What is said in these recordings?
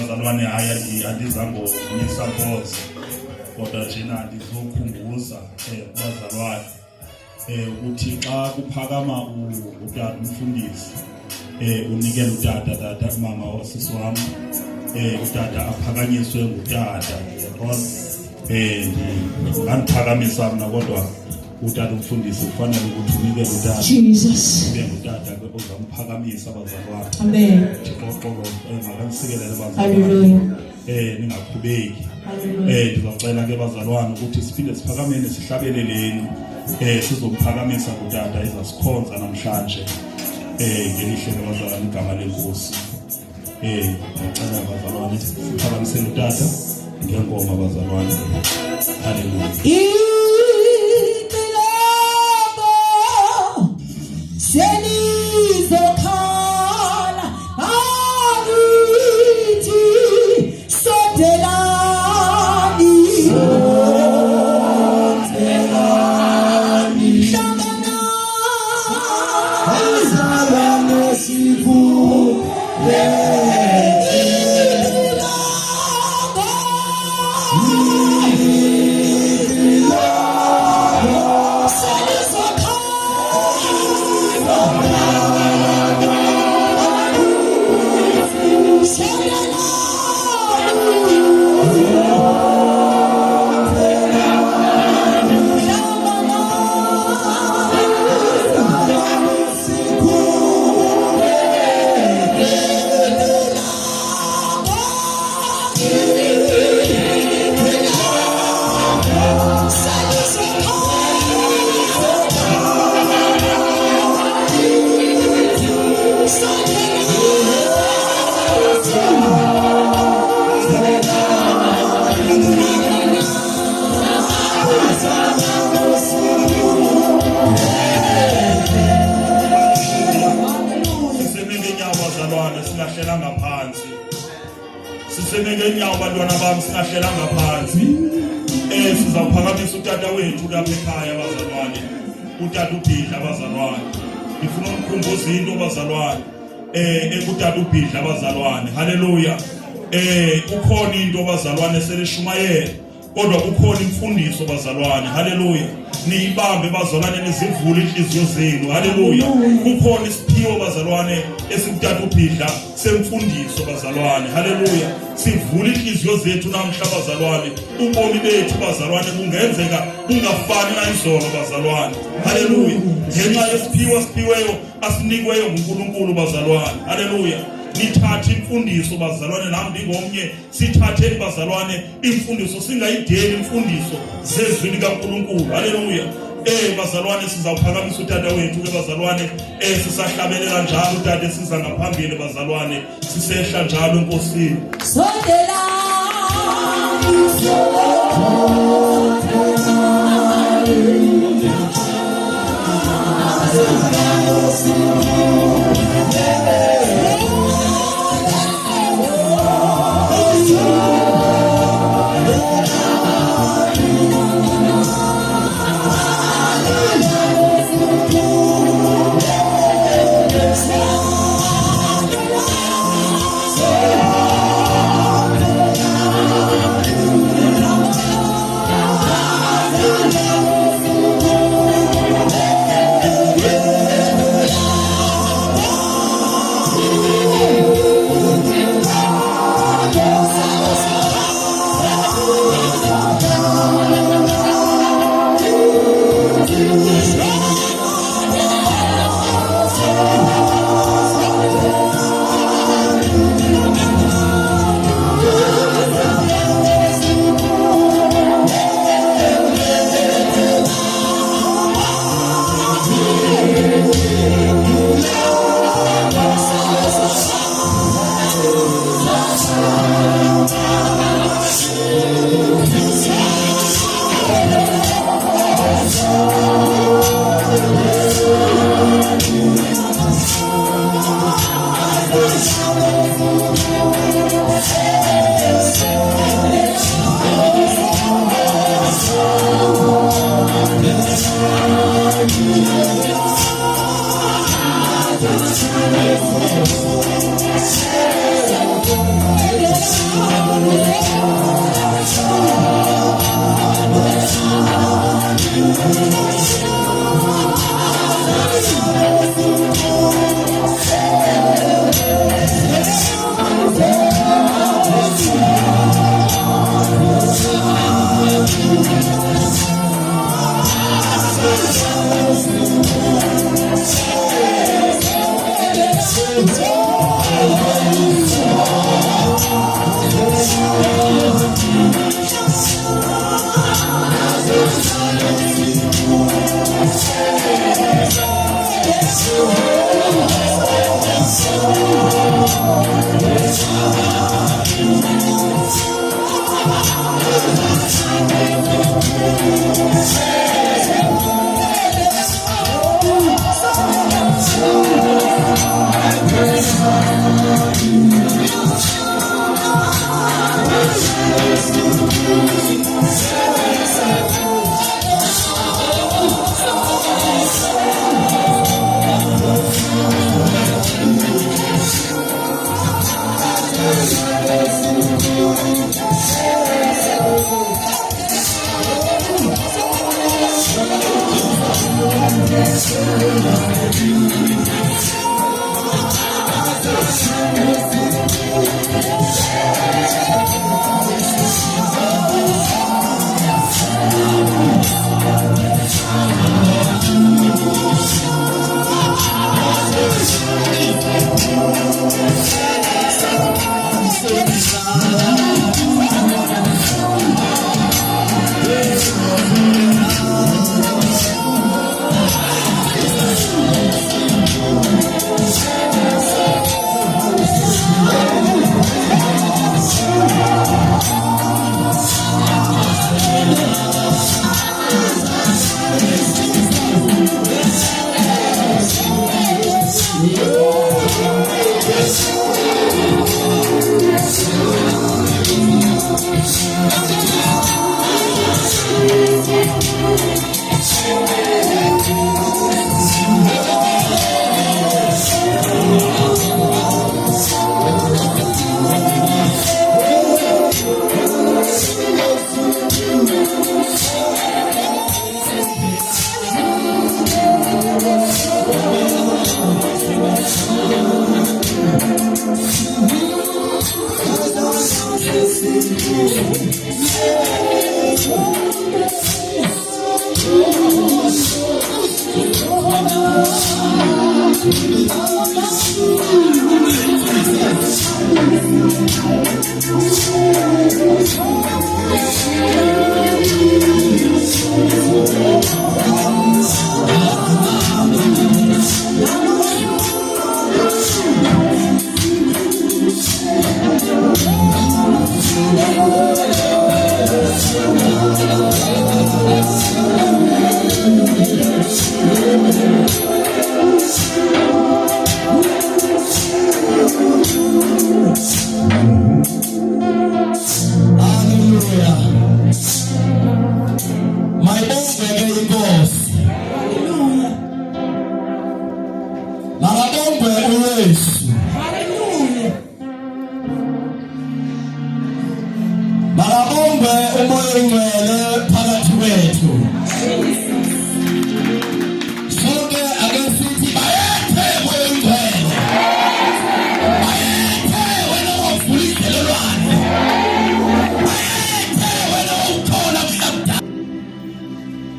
bazalwane andizango ngisapoze kodwa njena ndizokhumbuza bazalwane ukuthi xa kuphakama utata umfundisi unikela utata mama wasisi wami utata aphakanyiswe ngutata because ngiphakamisa mina kodwa utata umfundisi kufanele ukuthi unikele utata Jesus. ube ngutata ozamuphakamisa abazalwane. Amen. Thixo makanisikelele abazalwane. Hallelujah. Ningakhubeki. Hallelujah. Ndizocela ke bazalwane ukuthi siphinde siphakameni sihlabeleleni sizophakamisa utata ezasikhonza namhlanje ngelihle labazalwane igama lenkosi. Ngicela abazalwane siphakamisele utata ngengoma abazalwane. Hallelujah. Selizokhala angithi sondelani hlangana azalwane sivuke singahlelanga phansi. Sisemeke inyawo bantwana bami singahlelanga phansi. Sizawuphakamisa utata wethu lapha ekhaya bazalwane. Utata uBhidla bazalwane. Ngifuna ukukhumbuza into bazalwane. Ekutata uBhidla bazalwane. Hallelujah. Ukhona into bazalwane selishumayela. Kodwa kukhona imfundiso bazalwane. Hallelujah. Niyibambe bazalwane nizivule inhliziyo zenu. Hallelujah. Kukhona isiphiwo bazalwane esikutata uBhidla semfundiso bazalwane. Hallelujah. Sivule inhliziyo zethu namhla bazalwane. Ubomi bethu bazalwane kungenzeka kungafani nayizolo bazalwane. Hallelujah. Ngenxa yesiphiwo siphiweyo asinikweyo nguNkulunkulu bazalwane. Hallelujah. Nithathe imfundiso bazalwane nami ngomnye sithathe bazalwane imfundiso singayideli imfundiso zezwi likaNkulunkulu. Haleluya. Bazalwane sizawuphakamisa utata wethu ke bazalwane sisahlabelela njalo utata siza ngaphambili bazalwane sisehla njalo enkosini. Sondelani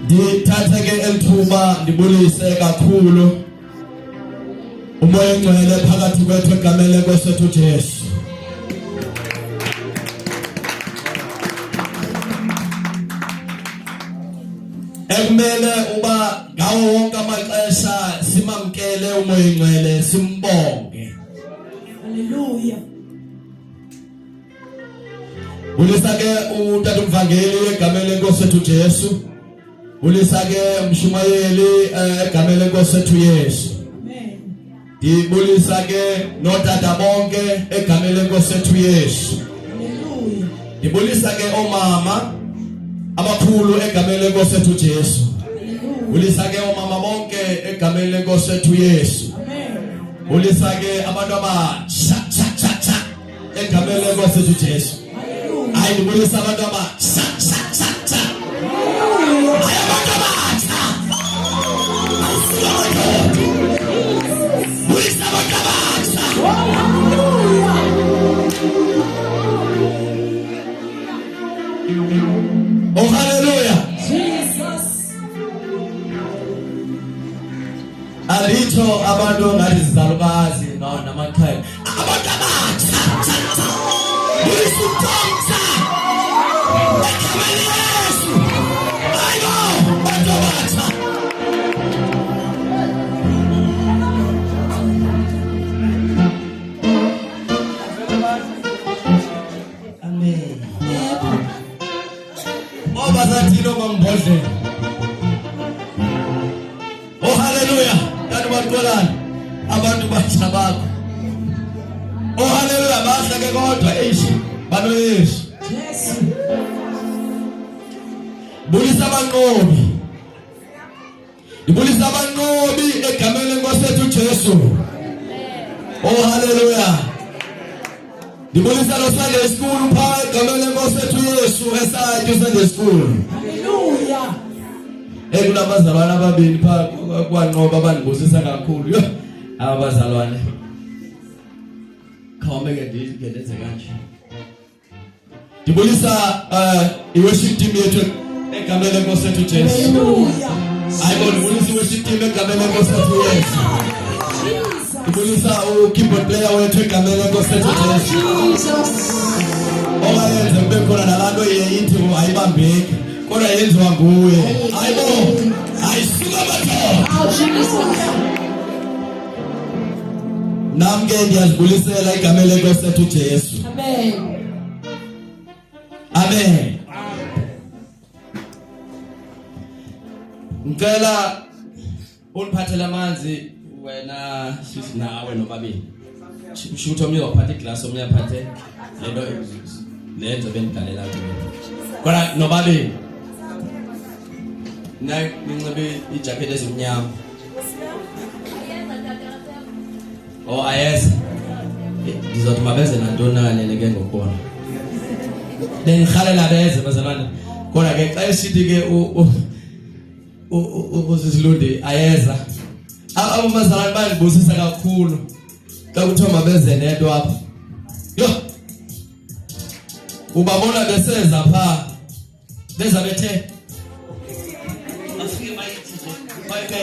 Ndithatheke elithuba ndibulise kakhulu umoya ongcwele phakathi kwethu egameni lenkosi yethu Jesu. Ekumele uba ngawo wonke amaxesha simamkele umoya ongcwele simbonge. Hallelujah. Ulisa ke utata umvangeli egameni lenkosi yethu Jesu. Ulisa ke umshumayeli egameni lenkosi yethu Yesu. Amen. Ndibulisa ke notata bonke egameni lenkosi yethu Yesu. Hallelujah. Ndibulisa ke omama abakhulu egameni lenkosi yethu Jesu. Ulisa ke omama bonke egameni lenkosi yethu Yesu. Amen. Ulisa ke abantu cha egameni lenkosi yethu Jesu. Hallelujah. Hayi ndibulisa abantu cha. Hayi abantu abatsha. Bulisa abantu abatsha. Oh hallelujah. Jesus. Alitho abantu ngathi sizalukazi namakhaya. Abantu abatsha. Uyisithatha. Yesu. Ayo, abantu abatsha. Amen. Obazathilo mambodle. Oh hallelujah. Kanti baqolana abantu batsha bakho. Oh hallelujah bahle ke kodwa balo Yesu. Yes. Bulisa abanqobi. Ibulisa abanqobi egameni lenkosi Jesu. Oh hallelujah. Ibulisa lo Sunday school pha egameni lenkosi Yesu esayithu Sunday school. Hallelujah. Kulabazalwane ababili pha kwanqoba abanibusisa kakhulu. Yo abazalwane. Khawumbe ke ndenze kanje. Ndibulisa i-worship team yethu egameni lenkosi Jesu. Hallelujah. Ayibona ndibulisa i-worship team egameni lenkosi Yesu. Ndibulisa u-keyboard player wethu egameni lenkosi Jesu. Owayenze kube khona nabantu eyithi ayibambeki. Kodwa yenziwa nguye. Ayibona. Ayisuka batho. Nami ke ndiyazibulisela igameni lenkosi Jesu. Amen. Amen. Ngicela uniphathele amanzi wena sisi nawe nobabili. Shutho omnye waphatha iglass omnye aphathe lento lenze benigalela kuwe. Kodwa nobabili. Nayi ninxibe ijacket ezimnyama. Oh ayeza. Ngizothi mabeze nantoni ke ngokubona. Bengihalela beze bazalwane. Kodwa ke xa esithi ke usisilunde ayeza. Abazalwane bayibusisa kakhulu. Xa kuthiwa mabeze nento apha. Yo. Ubabona beseza pha. Beza bethe. Afike bayithi nje. Bayike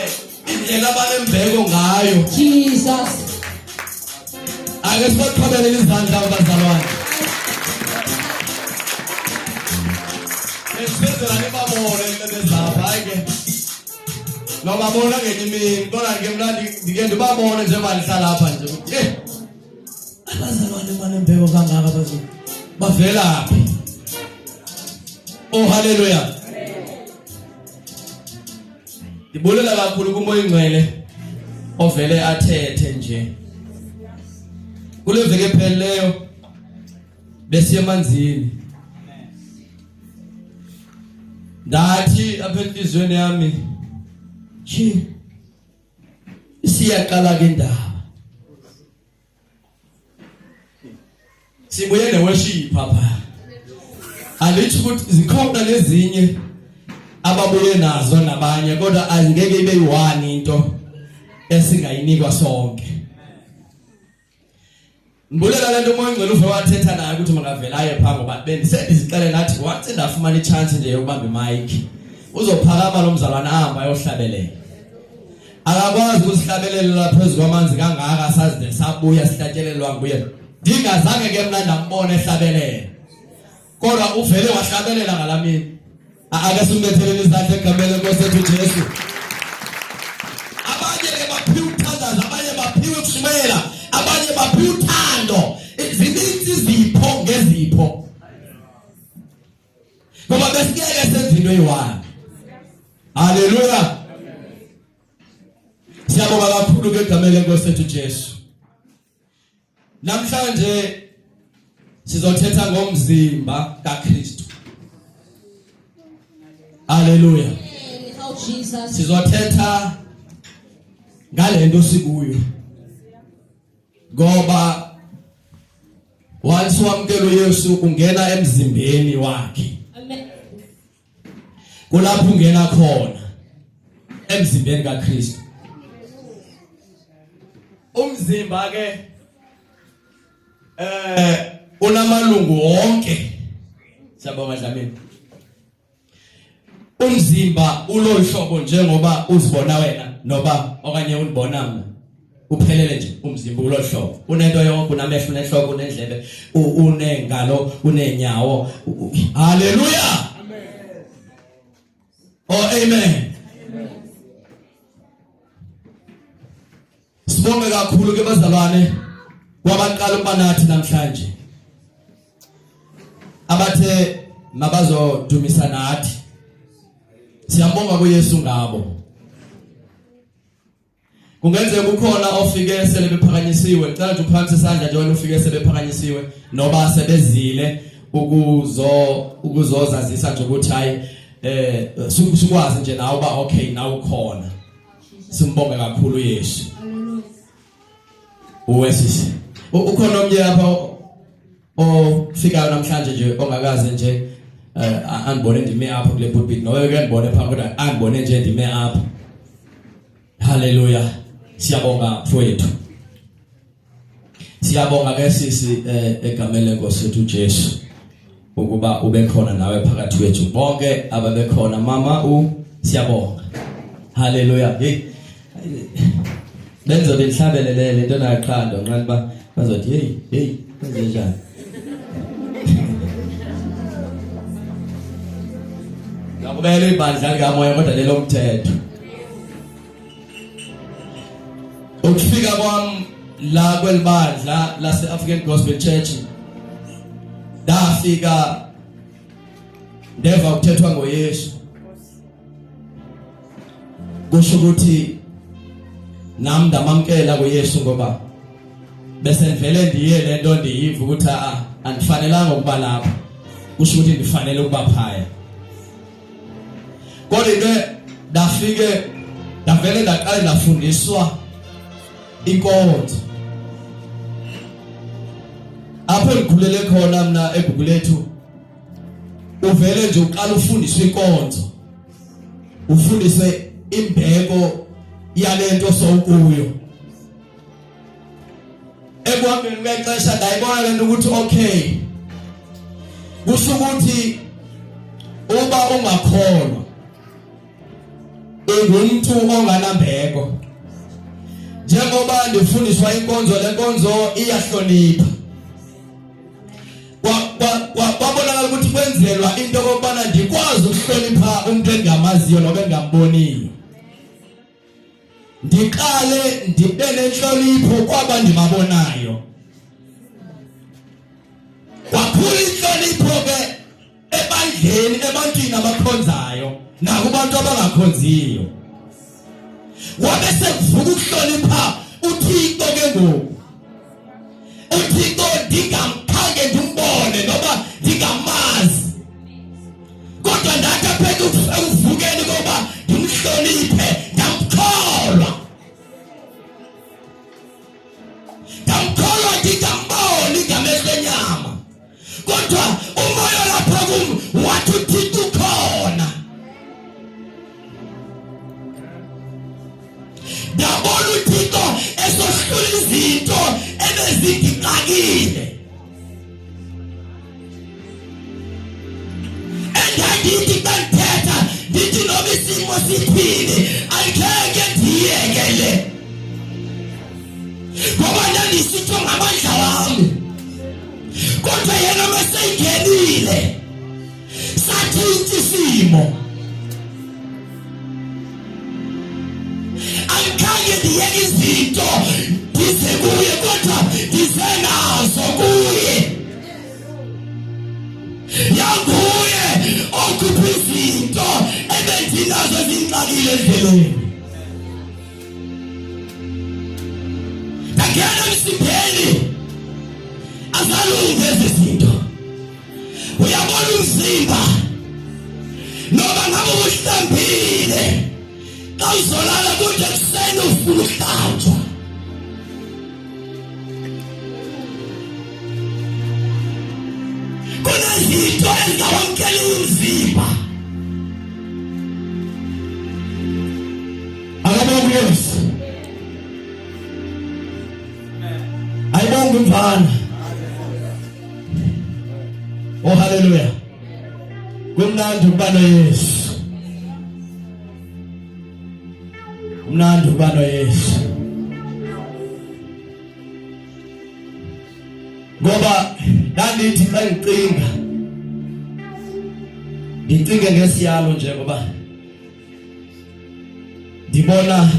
indlela abanembeko ngayo. Jesus. Ake siqhubele izandla abazalwane. Esenzela nibabone lebezapha ayike. Noma bona ngenye imini kodwa ke mna ndike ndibabone nje balihlala lapha nje. Abazalwane banembeko kangaka bazulu. Bavela phi? Oh hallelujah. Ndibulela kakhulu kumoya ingcwele ovele athethe nje. Kule veke pheleyo besiye emanzini. Ndathi apha enhlizweni yami siyaqala ke indaba. Sibuye neworship apha. Alithi ukuthi zikhona lezinye ababuye nazo nabanye kodwa azingeke ibe yi-one into esingayinikwa sonke. Mbulela lento umoya ingcwele uve wathetha naye ukuthi makavela aye pha ngoba bendisendizixele nathi wathi ndafumana ichance nje yokubamba imic. Uzophakama lo mzalwana ahamba ayohlabelela. Akakwazi ukusihlabelela phezulu kwamanzi kangaka sazi sabuya sihlatyelelwa nguye. Ndingazange ke mna ndambona ehlabelela. Kodwa uvele wahlabelela ngalamini. Ake simbethelele izandla egameni lenkosi Jesu. Abanye ke baphiwe ukuthandaza, abanye baphiwe ukushumayela, abanye baphiwe uthando. Zininzi izipho ngezipho. Ngoba besikeke senza into eyi-one. Hallelujah. Siyabonga kakhulu ke egameni lenkosi Jesu. Namhlanje sizothetha ngomzimba kaKristu. Hallelujah. Oh Jesus. Sizothetha ngalento sikuyo. Ngoba once wamkela uYesu ungena emzimbeni wakhe. Amen. Kulapho ungena khona emzimbeni kaKristu. Umzimba ke unamalungu wonke. Siyabonga Dlamini. umzimba ulohlobo njengoba uzibona wena noba okanye unibona mina uphelele nje umzimba ulohlobo unento yonke unamehlo nehloko unendlebe unengalo unenyawo haleluya amen oh amen sibonge kakhulu ke bazalwane kwabaqala ukuba nathi namhlanje abathe mabazodumisa nathi siyambonga kuYesu ngabo kungenzeka kukhona ofike sele bephakanyisiwe ngicela nje uphakamisa isandla nje wena ufike sele bephakanyisiwe noba sebezile ukuzozazisa nje ukuthi hayi sukwazi nje nawe ba okay nawe ukhona simbonge kakhulu Yesu uwesisi ukhona omnye apha ofikayo namhlanje nje ongakaze nje angibone ndime apha kule pulpit nowe ke ngibone phambi kodwa angibone nje ndime apha haleluya siyabonga mfowethu siyabonga ke sisi egameni lenkosi yethu Jesu ukuba ube khona nawe phakathi kwethu bonke ababe khona mama siyabonga haleluya hey benzo benhlabelele lento naqhanda nqani ba bazothi hey kwenze njani ngakubele ibandla likamoya kodwa lelo mthetho ukufika kwami la kwelibandla lase African Gospel Church dafika ndeva ukuthethwa ngoYesu kusho ukuthi nami ndamamkela kuYesu ngoba bese ngivele ndiye lento ndiyiva ukuthi andifanelanga ukuba lapha kusho ukuthi ndifanele ukuba phaya kodwa into dafike davele ndaqala ndafundiswa inkonzo apho ngikhulele khona mina eGugulethu uvele nje uqala ufundiswe inkonzo ufundiswe imbeko yalento sowukuyo ekwambeni kwexesha ndayibona lento ukuthi okay kusho ukuthi uba ungakholwa ungumuntu onganambeko njengoba ndifundiswa inkonzo lenkonzo iyahlonipha kwabonakala ukuthi kwenzelwa into okubana ndikwazi ukuhlonipha umuntu engamaziyo noba engamboniyo ndiqale ndibe nenhlonipho kwaba ndimabonayo kwakhulu inhlonipho ke ebandleni ebantwini abakhonzayo nakubantu abangakhonziyo wabese kuvuka ukuhlonipha uThixo ke ngoku uThixo ndingamkhange ndimbone noba ndingamazi kodwa ndathi aphethe ukuvukeni ngoba ndimhloniphe ndamkholwa ndingamboni ngamehlo enyama kodwa umoya lapha kum wathi uThixo ukhona ndabona uThixo esohlula izinto ebezidingakile endandithi kanthetha ndithi noma isimo sithini angeke ndiyekele ngoba ndandisitsho ngamandla wami kodwa yena meseyingenile satshintsha isimo angikhange ndiyeke izinto ndize kuye kodwa ndize nazo kuye yanguye okhupha izinto ebendinazo zingxakile endleleni ndangena emsipheni azalunge ezi zinto uyabona umzimba noba ngabe uhlambile xa uzolala kude ekuseni ufuna ukuhlanjwa kunezinto ezingawamkela umzimba akabonga Yesu ayibonga umfana oh haleluya kumnandi ukuba noYesu mnandi uba noYesu ngoba ndandithi xa ngicinga ngesiyalo nje ngoba ndibona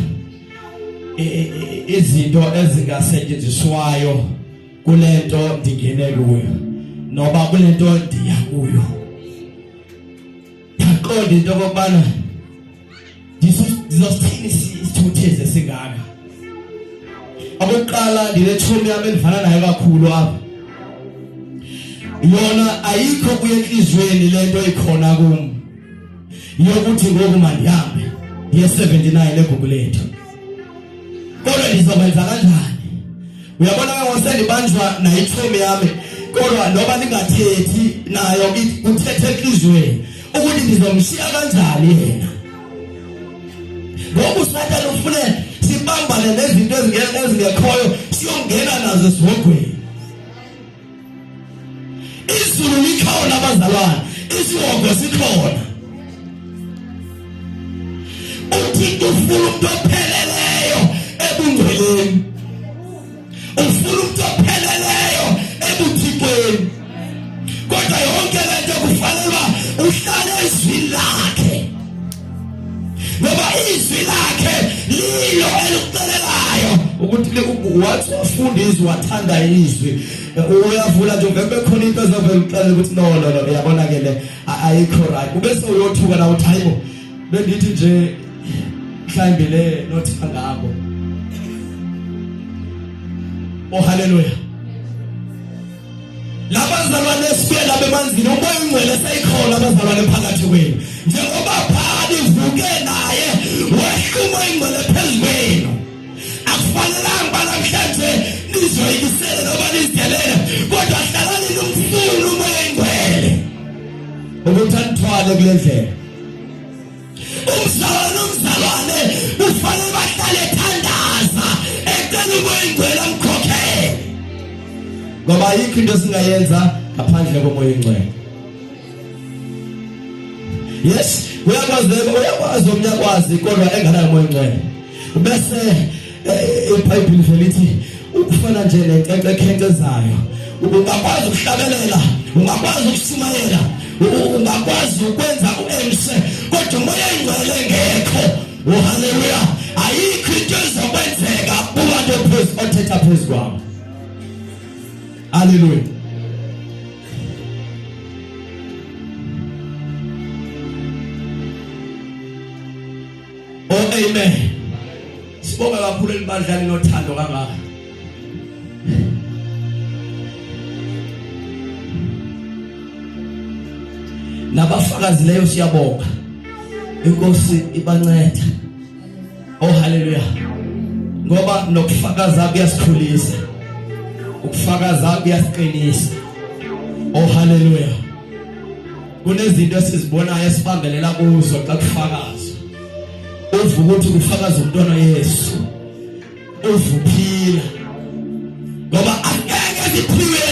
izinto ezingasetyenziswayo kulento ndingene kuyo noba kulento ndiya kuyo yaqonda into okubana ndizosithini isithutheze singaka abokuqala ndilethumi yami endifana nayo kakhulu apha yona ayikho kuye enhlizweni lento ikhona kum yokuthi ngoku mandihambe ndiye 79 eGoogle lethu kodwa ndizokwenza kanjani uyabona ngosendibanjwa nayithumi yami kodwa noba ningathethi nayo uthethe enhlizweni ukuthi ndizomshiya kanjani yena ngoba uSathane ufune sibambane nezinto ezingekhoyo siyongena nazo esihogweni izulu likhona abazalwane isihogo sikhona uThixo ufuna umuntu opheleleyo ebungcweleni ufuna umuntu opheleleyo ebuthixweni kodwa yonke lento kufanele uhlale ezwini lakhe ngoba izwi lakhe lilo elikucelelayo ukuthi wathi wafundiswa wathanda izwi uyavula nje ngeke khona into ezovela uqale ukuthi no uyabona ke le ayikho right ubese uyothuka na uthi hayibo bendithi nje mhlambi le nothi ngakho oh haleluya labazalwane esiphela bemanzini umoya ongcwele seyikhona abazalwane phakathi kwenu njengoba phakathi vuke naye wehlumo ingcwele phezulu akufanelanga banamhlanje nizoyikisele noba nizidelele kodwa hlalani nomfuno umoya ingcwele ukuthi anithwale kule ndlela umzalwane ufanele bahlale ethandaza ecela umoya ingcwele amkhokhele ngoba ayikho into singayenza ngaphandle komoya ingcwele yes uyakwazi umnyakwazi kodwa enganayo umoya ingcwele bese iBhayibheli velithi ukufana nje nenkece ekhencezayo ungakwazi ukuhlabelela ungakwazi ukusimayela ungakwazi ukwenza uMC kodwa umoya ingcwele ngekho oh haleluya ayikho into ezokwenzeka kubantu othetha phezu kwabo haleluya oh amen sibonga kakhulu elibandleni nothando kangaka nabafakazi leyo siyabonga inkosi ibanceda oh haleluya ngoba nokufakaza kuyasikhulisa ukufakaza kuyasiqinisa oh haleluya kunezinto esizibonayo esibambelela kuzo xa kufakaza uvuka ukuthi kufakaza umntwana Yesu uvuphila ngoba angeke ziphiwe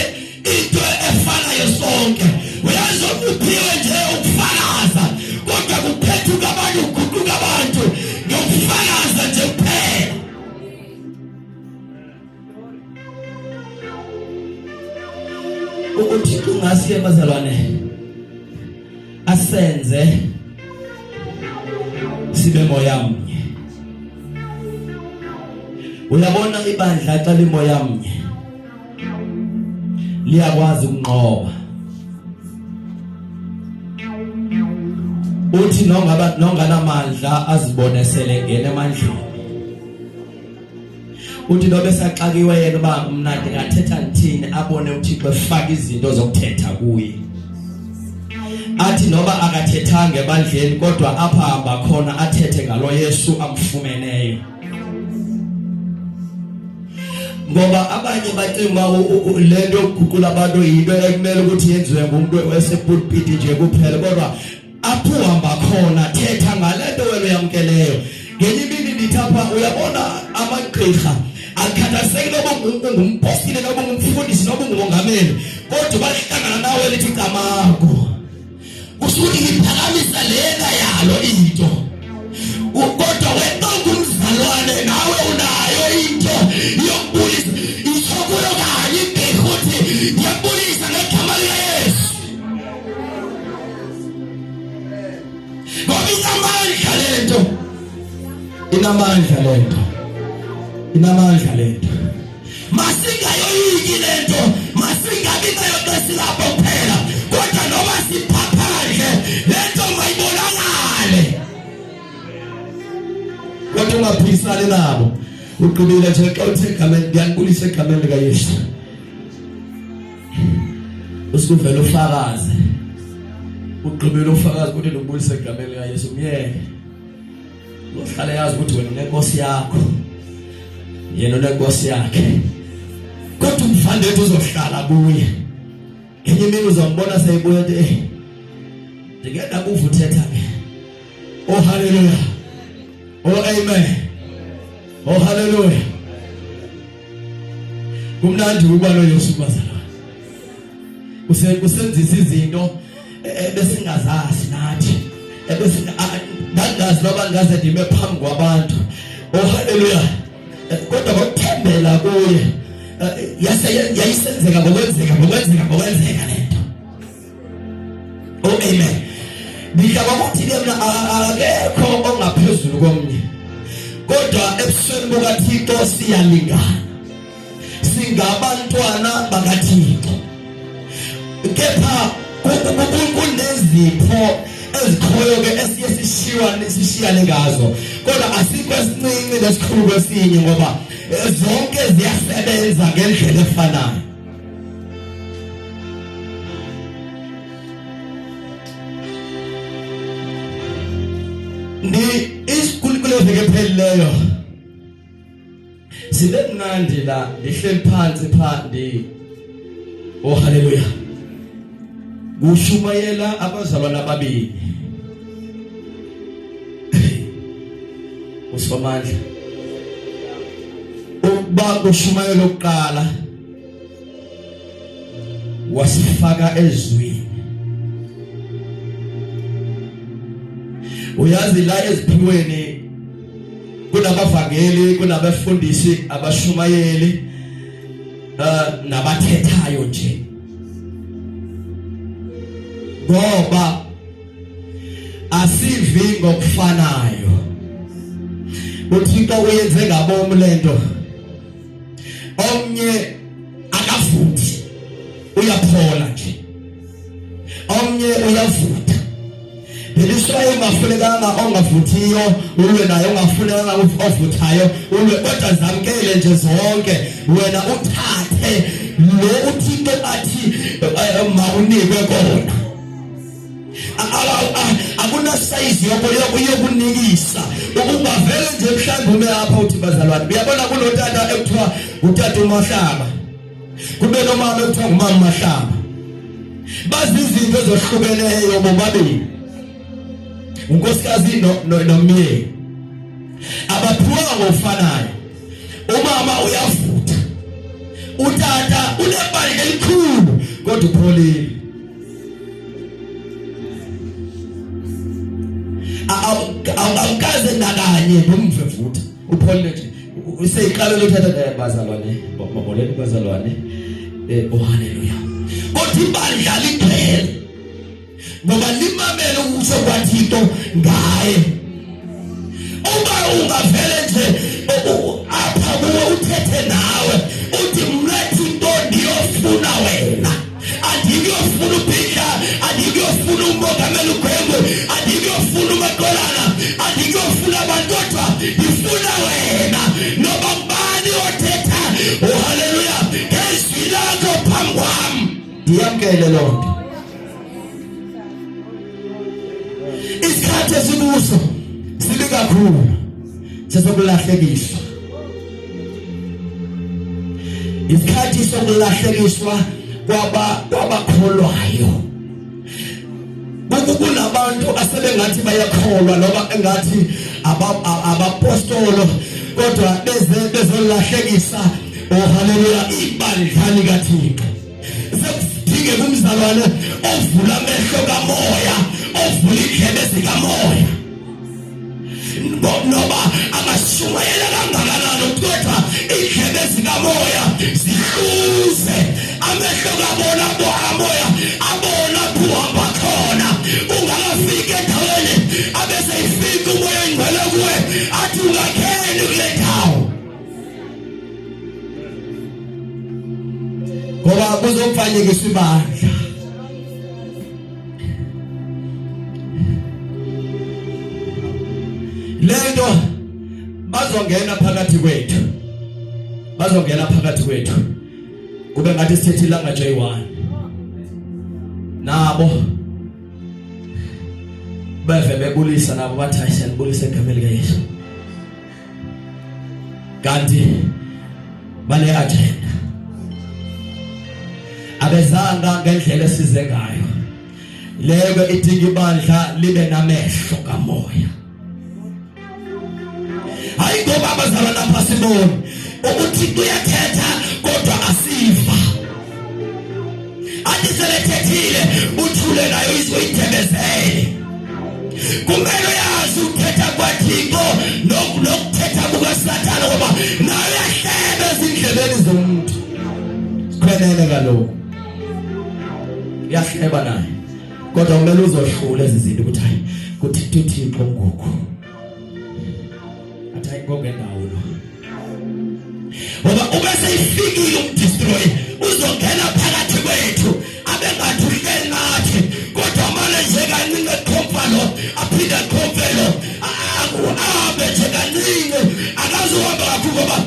into efanayo sonke uyazi ukuphiwe nje ukufakaza kodwa kuphethuka abantu kuguquka abantu ngokufakaza nje kuphela ukuthi ungasiye bazalwane asenze sibe moya mnye uyabona ibandla xa limoya mnye liyakwazi ukunqoba uthi nonganamandla azibonesele ngene emandleni uthi nobe saxakiwe yena uba mna ndingathetha nithini abone uThixo efaka izinto zokuthetha kuye athi noba akathethanga ebandleni kodwa apha hamba khona athethe ngalo Yesu amfumeneyo ngoba abanye bacinga lento yokuguqula abantu yinto ekumele ukuthi yenziwe ngumuntu wasepulpit nje kuphela kodwa apho hamba khona thetha ngalento wena uyamkeleyo ngenye imini ndithapha uyabona amagqirha akhathazeki noba ngumpostile noba ngumfundisi noba ngumongameli kodwa bahlangana nawe lithi camako usuthi ngiphakamisa lena yalo into Kodwa wena ungumzalwane nawe unayo into yokubulisa ithokulo kanye ukuthi ngiyabulisa ngegama likaYesu. Ngoba inamandla lento. Masingayoyiki lento, masingabi nayo besilapho kuphela, kodwa noma siphaphaje lento mayibonakale. Kodwa ungaphisani nabo. Uqhubile nje xa uthe egameni ngiyakubulisa egameni likaYesu. Usuvela ufakaze. Uqhubile ufakaze ukuthi ubulisa egameni likaYesu myeke. Uhlale yazi ukuthi wena unenkosi yakho. Yena unenkosi yakhe. Kodwa umfande wethu uzohlala kuye. Ngenye imini uzombona seyibuye ethi ngeke ukuvuthetha ke. Oh hallelujah. Oh amen. Oh hallelujah. Kumnandi ukuba noYesu bazalwane. Usenzisa izinto ebesingazazi nathi. Nangazi noba ngaze ndime phambi kwabantu. Oh hallelujah. Kodwa ngokuthembela kuye yayisenzeka ngokwenzeka lento. Oh amen. Ngihlaba ukuthi ke mina akekho ongaphezulu komnye. Kodwa ebusweni bukaThixo siyalingana. Singabantwana bakaThixo. Kepha kunezipho ezikhoyo ke esiye sishiyane ngazo. Kodwa asikho esincinci lesikhulu esinye ngoba zonke ziyasebenza ngendlela efanayo. Ni isikhululo vekepheleleyo. Sibe mnandi la lihleli phansi. Oh hallelujah. Kushumayela abazalwana ababili. Usomandla. Ukuba kushumayela oqala wasifaka ezweni. Uyazi la eziphiweni kunabavangeli, kunabafundisi, abashumayeli nabathethayo nje. Ngoba asivi ngokufanayo. uThixo uyenze ngabo lento. Omnye akavuthi uyaphola nje. Omnye uyavuta. Beliswayo ungafunekanga ongavuthiyo, ulwe naye ungafunekanga ovuthayo, ulwe kodwa zamkele nje zonke. Wena uthathe lo uThixo athi mawunikwe kona. Akuna size yokunikisa. Ukungavele nje mhlambe apha uthi bazalwane. Uyabona kunotata ekuthiwa utata uMahlaba. Kube nomama ekuthiwa ngumama Mahlaba. Bazi izinto ezohlukeneyo bobabili. Unkosikazi nomyeni. Abaphuwa ngofanayo. Umama uyavutha. Utata unebali elikhulu kodwa upholile. Awukaze nakanye nomvevutha upholile nje. Useyiqala lokuthatha bazalwane, baboleke bazalwane. Oh hallelujah. Kodwa ibandla liphele. Ngoba limamele ukuso kwaThixo ngaye. Uma ungavele nje apha kuwe uthethe nawe uthi mleThixo ndiyofuna wena. Andiyofuna uBhidla, andiyofuna uMongameli uGwengwe, andiyofuna uMaqolana, andiyofuna abantu kodwa ngifuna wena. Noma ubani othetha oh hallelujah ngezwi lakho phambi kwami ndiyamkele lonke. Isikhathi esibuso sibe kakhulu sesokulahlekiswa. Isikhathi sokulahlekiswa kwabakholwayo. Kunabantu asebengathi bayakholwa noma engathi abapostolo kodwa bezolahlekisa oh hallelujah ibandla likaThixo. Sekudinge kumzalwane ovula amehlo kamoya, ovula indlebe zikamoya. Noba amashumayela kangakanani kodwa indlebe zikamoya zihluze amehlo kabona bomoya abona buhamba khona ungakafika endaweni abese ifika umoya engcwele kuwe athi ungakheni kule ndawo ngoba kuzofanyekiswa ibandla lento bazongena phakathi kwethu kube ngathi sithethi langa J1 nabo bave bebulisa nabo bathi ayisanibulisa egameni likaYesu kanti bale agenda abezanga ngendlela esize ngayo leke idinga ibandla libe namehlo kamoya hayi ngoba abazalwa lapha sibona ukuthi kuyathetha kodwa asiva athi selethethile uthule nayo izoyithebezele kumele yazi ukuthetha kwaThixo nokuthetha kukaSathane ngoba nayo yahlebe ezindlebeni zomuntu sikhwenene kaloko yahleba naye kodwa kumele uzohlula lezi zinto ukuthi hayi kuthi Thixo ngoku ngokendawo lo ngoba ubese ifikile ukudestroy uzongena phakathi kwethu abengathi uhleli nathi kodwa manje nje kancane ekhomfalo aphinde ekhomfelo akuhambe nje kancane akazohamba kakhulu ngoba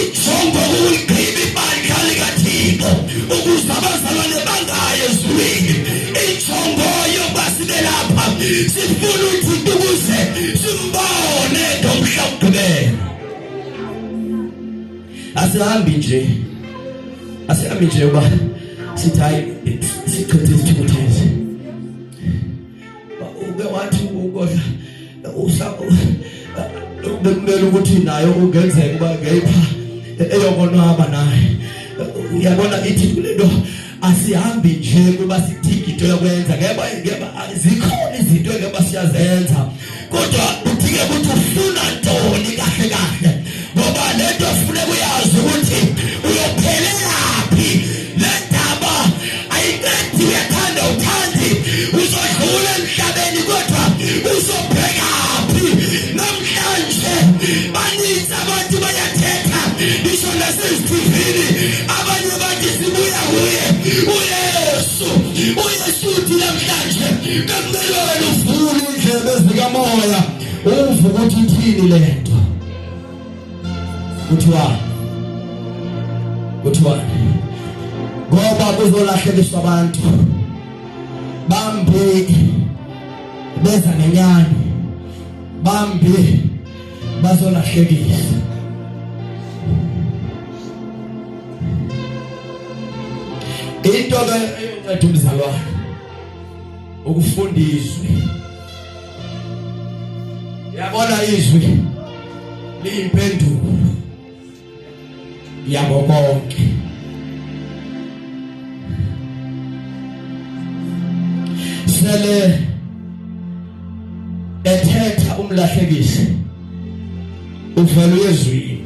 ijongo ukugqiba ibandla likaThixo ukuze abazalwane bangaye ezulwini ijongo yokuba lapha sifuna uThixo ukuze simbone ngomhlawumbe asihambi nje uba sithi hayi sichithe isithukuthezi ube wathi ukodla bekumele ukuthi nayo ungenzeka uba ngepha eyokonwaba naye uyabona ithi kulento asihambi nje kuba sidinga into yokwenza ngeba zikhona izinto engeba siyazenza kodwa udinge ukuthi ufuna ntoni kahle ngoba lento ufuna uyazi ukuthi uyophelelaphi le ndaba ayiqedi uyathanda uthandi uzodlula emhlabeni kodwa uzobhekaphi namhlanje baninzi abantu bayathetha isho nasezithivini abanye bathi sibuya kuye uYesu uthi namhlanje bekumele wena uvule indlebe zikamoya uve ukuthi ithini lento kuthiwa ngoba kuzolahlekiswa abantu bambi beza nenyani bambi bazolahlekisa into ke umzalwane ukufundiswa yabona izwi liyimpendulo yabo konke sele ethetha umlahlekisi uvela ezwini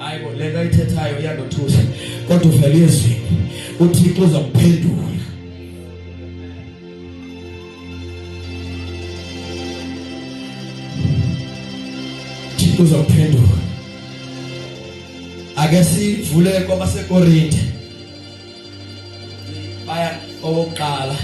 ayibo lento ayithethayo iyadothusa kodwa uvela ezwini uThixo uzakuphendula Thixo uzakuphendula ake sivule kwabaseKorinte baya oqala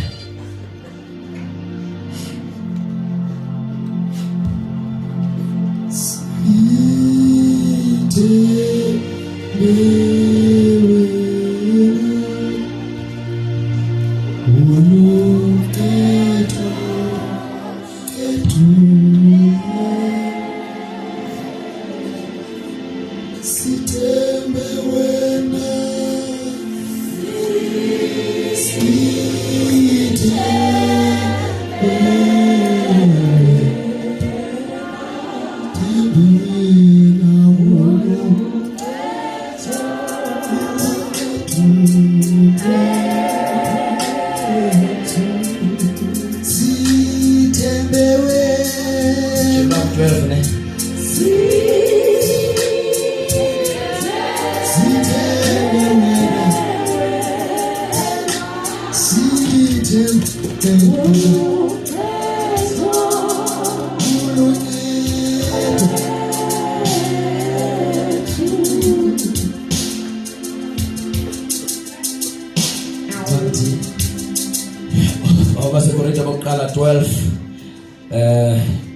12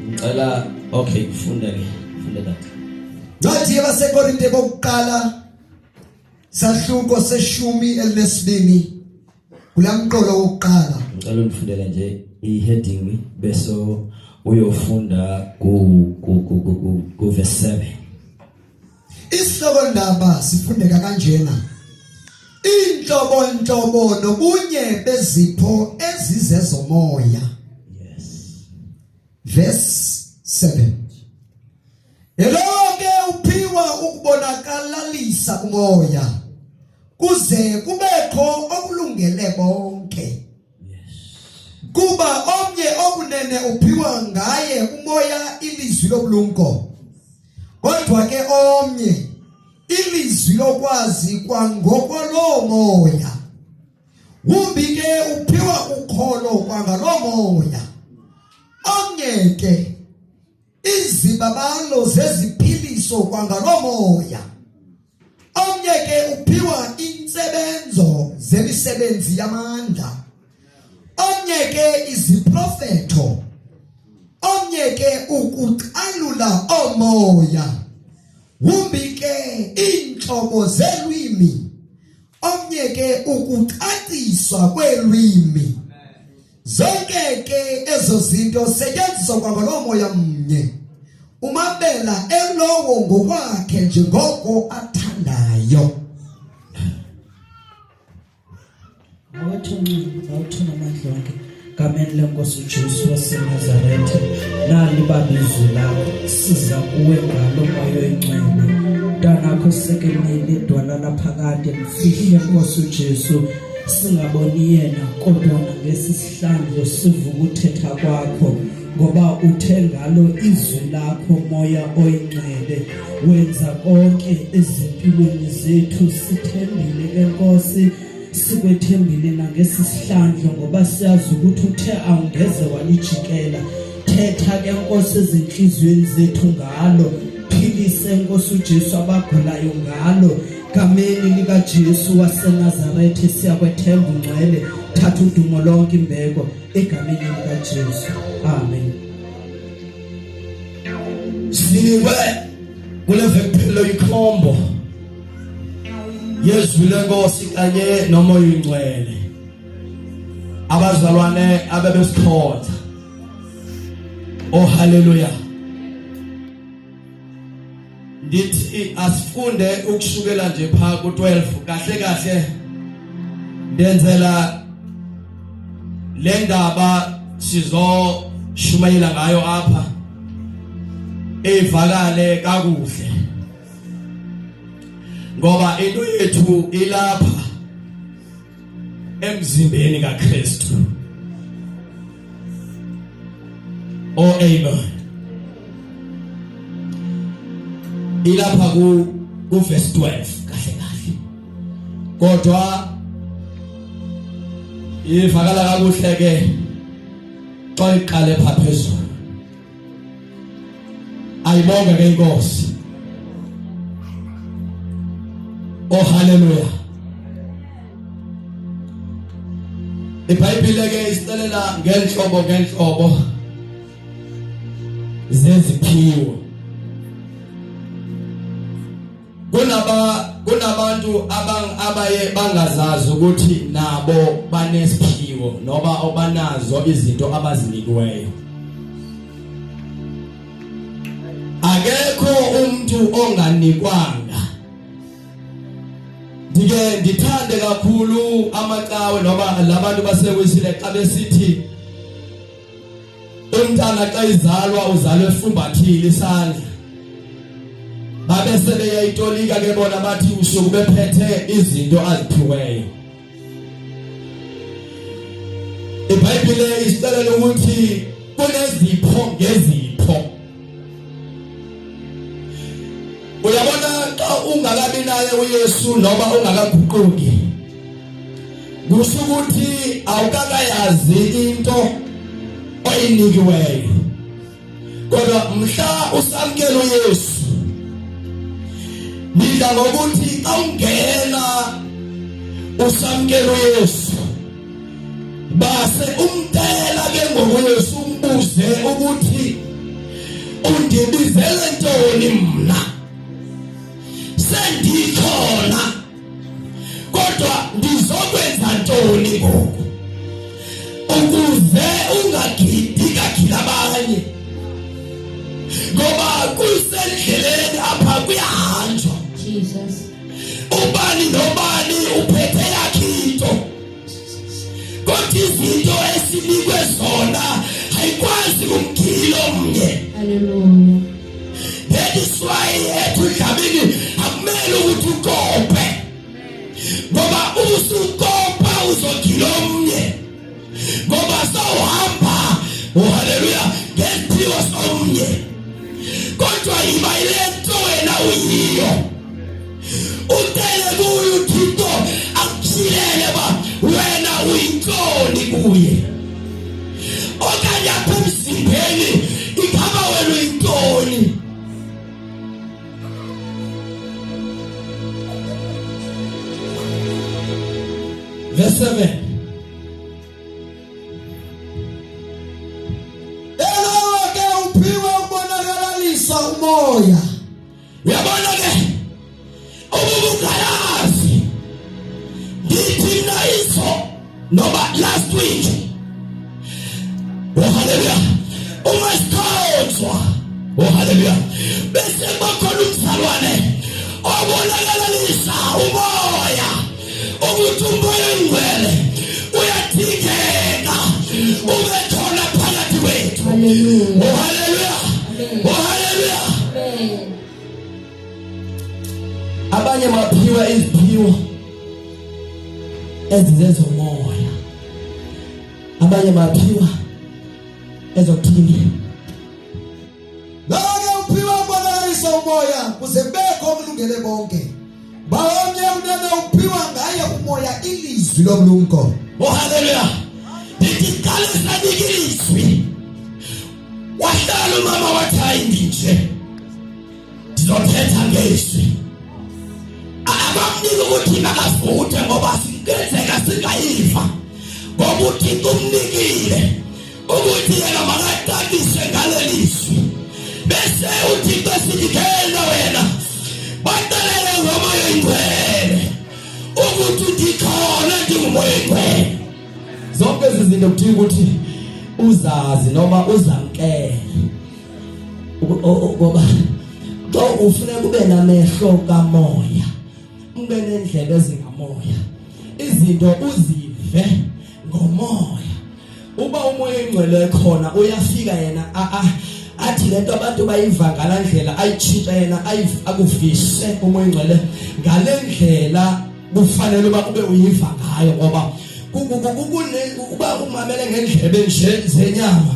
ngicela okay funde that. Nathi abaseKorinte bokuqala sahluko seshumi elinesibini kulamqolo wokuqala. Ngicela ufundele nje iheading bese uyofunda ku verse 7. Isihloko ndaba sifundeka kanjena. Inhlobo nobunye bezipho ezizezomoya. Yes. Verse 7. Eloke uphiwa ukubonakalisa umoya kuze kubekho okulungele bonke. Kuba omnye okunene uphiwa ngaye umoya ilizwi lobulumko. Kodwa ke omnye ilizwi lokwazi kwangokolo moya. Wumbi ke uphiwa ukholo kwangalo moya. Omnye ke izibabalo zeziphiliso kwangalo moya. Omnye ke uphiwa insebenzo zemisebenzi yamandla. Omnye ke iziprofeto. Omnye ke ukuqalula omoya. Wumbi ke inhlobo zelwimi. Omnye ke ukucaciswa kwelwimi. Zonke ke ezo zinto setshenziswa kwangalo moya mnye. Umabela elowo ngokwakhe njengoko athandayo. Awuthona amandla onke gameni lenkosi uJesu waseNazaretha nali babizwi lakho siza kuwe ngalo moya oyingcwele ntanakho sekelile idwala laphakade mfihle nkosi uJesu singaboni yena kodwa ngesihlandlo sivuka uthetha kwakho ngoba uthe ngalo izwi lakho moya oyingcwele wenza konke ezimpilweni zethu sithembile enkosi sikwethembile nangesihlandlo ngoba siyazi ukuthi uthe awungeze walijikela thetha ke Nkosi ezinhlizweni zethu ngalo philise Nkosi uJesu abagulayo ngalo gameni lika Jesu waseNazaretha siyakwethemba ungcwele thatha udumo lonke imbeko egameni lika Jesu amen. Sinikwe kule vempilo ikhombo yezwi lenkosi kanye nomoya oyingcwele abazalwane abebesikhotha. Oh haleluya. Ndithi asifunde ukushukela nje pha ku12 kahle ndenzela le ndaba sizoshumayela ngayo apha evakale kakuhle ngoba into yethu ilapha emzimbeni kaKristu. Oh amen. Ilapha ku verse 12 kahle kodwa ivakala kakuhle ke xa iqale pha phezulu. Ayibonga ke inkosi. Oh haleluya. iBhayibhile ke isicelela ngenhlobo zeziphiwo. Kunabantu abaye bangazazi ukuthi nabo banesiphiwo noba obanazo izinto abazinikiweyo. Akekho umuntu onganikwanga. Ndithande kakhulu amacawe noba labantu basewisile xa besithi umntana xa izalwa uzalwe efumbathile isandla. Babe sebeyayitolika ke bona bathi usuku bephethe izinto aziphiweyo. iBhayibhile isicelela ukuthi kunezipho ngezipho. Uyabona xa ungakabi naye uYesu noba ungakaguquki kusho ukuthi awukakayazi into oyinikiweyo. Kodwa mhla usamkela uYesu nidla ngokuthi awungena usamkela uYesu base umtela ke ngokuye umbuze ukuthi undibizele ntoni mna sendikhona kodwa ndizokwenza ntoni ngoku ukuze ungagidika abanye ngoba kusendleleni apha kuyahanjwa Jesus. ubani nobani uphethe yakhe into kodwa izinto esinikwe zona ayikwazi umgilo omnye. Hallelujah. That is why ethi akumele ukuthi ukope ngoba usukopa uzogila omnye ngoba sawuhamba haleluya ngempilo somnye kodwa yiba ile nto wena uyiyo utele kuyo uThixo akushilele ba wena uyintoni kuye okanye apha emzimbeni igama wena uyintoni. Verse 7. Elake uphiwe ubonakalisa umoya. Uyabona ke ubungalazi ndithi nayiso noba last week hallelujah umasithozwa hallelujah bese bakhona umzalwane obonakalisa umoya ukuthi umoya ingcwele uyadingeka ubethona phakathi kwethu. Hallelujah. Hallelujah. Hallelujah. Amen. Abanye baphiwa iziphiwo ezizezomoya abanye baphiwa ezokuthini. Lake uphiwe ubonakalisa umoya kuze bekho okulungele bonke. Bawomnye unene uphiwa ngaye umoya ilizwi lomlungu. Hallelujah. Ndikalisa dikilizwi wahlala umama wathayi nje ndizothetha ngezwi abamnika ukuthi makasivuthe ngoba singenzeka singayiva ngoba uThixo umnikile ukuthi yena makaqalise ngalelizwi bese uThixo sinikela wena batalele ngomoya ingcwele ukuthi ndikhona ndingumoya ingcwele. Zonke izinto kuthi ukuthi uzazi noma uzamkele ngoba xa ufuna kube namehlo kamoya ube nendlela ezingamoya izinto uzive ngomoya uba umoya ingcwele khona uyafika yena athi lento abantu bayiva ngalandlela ayitshintsha yena akuvise umoya ingcwele ngalendlela kufanele uba ube uyiva ngayo ngoba uba umamele ngendlebe nje zenyama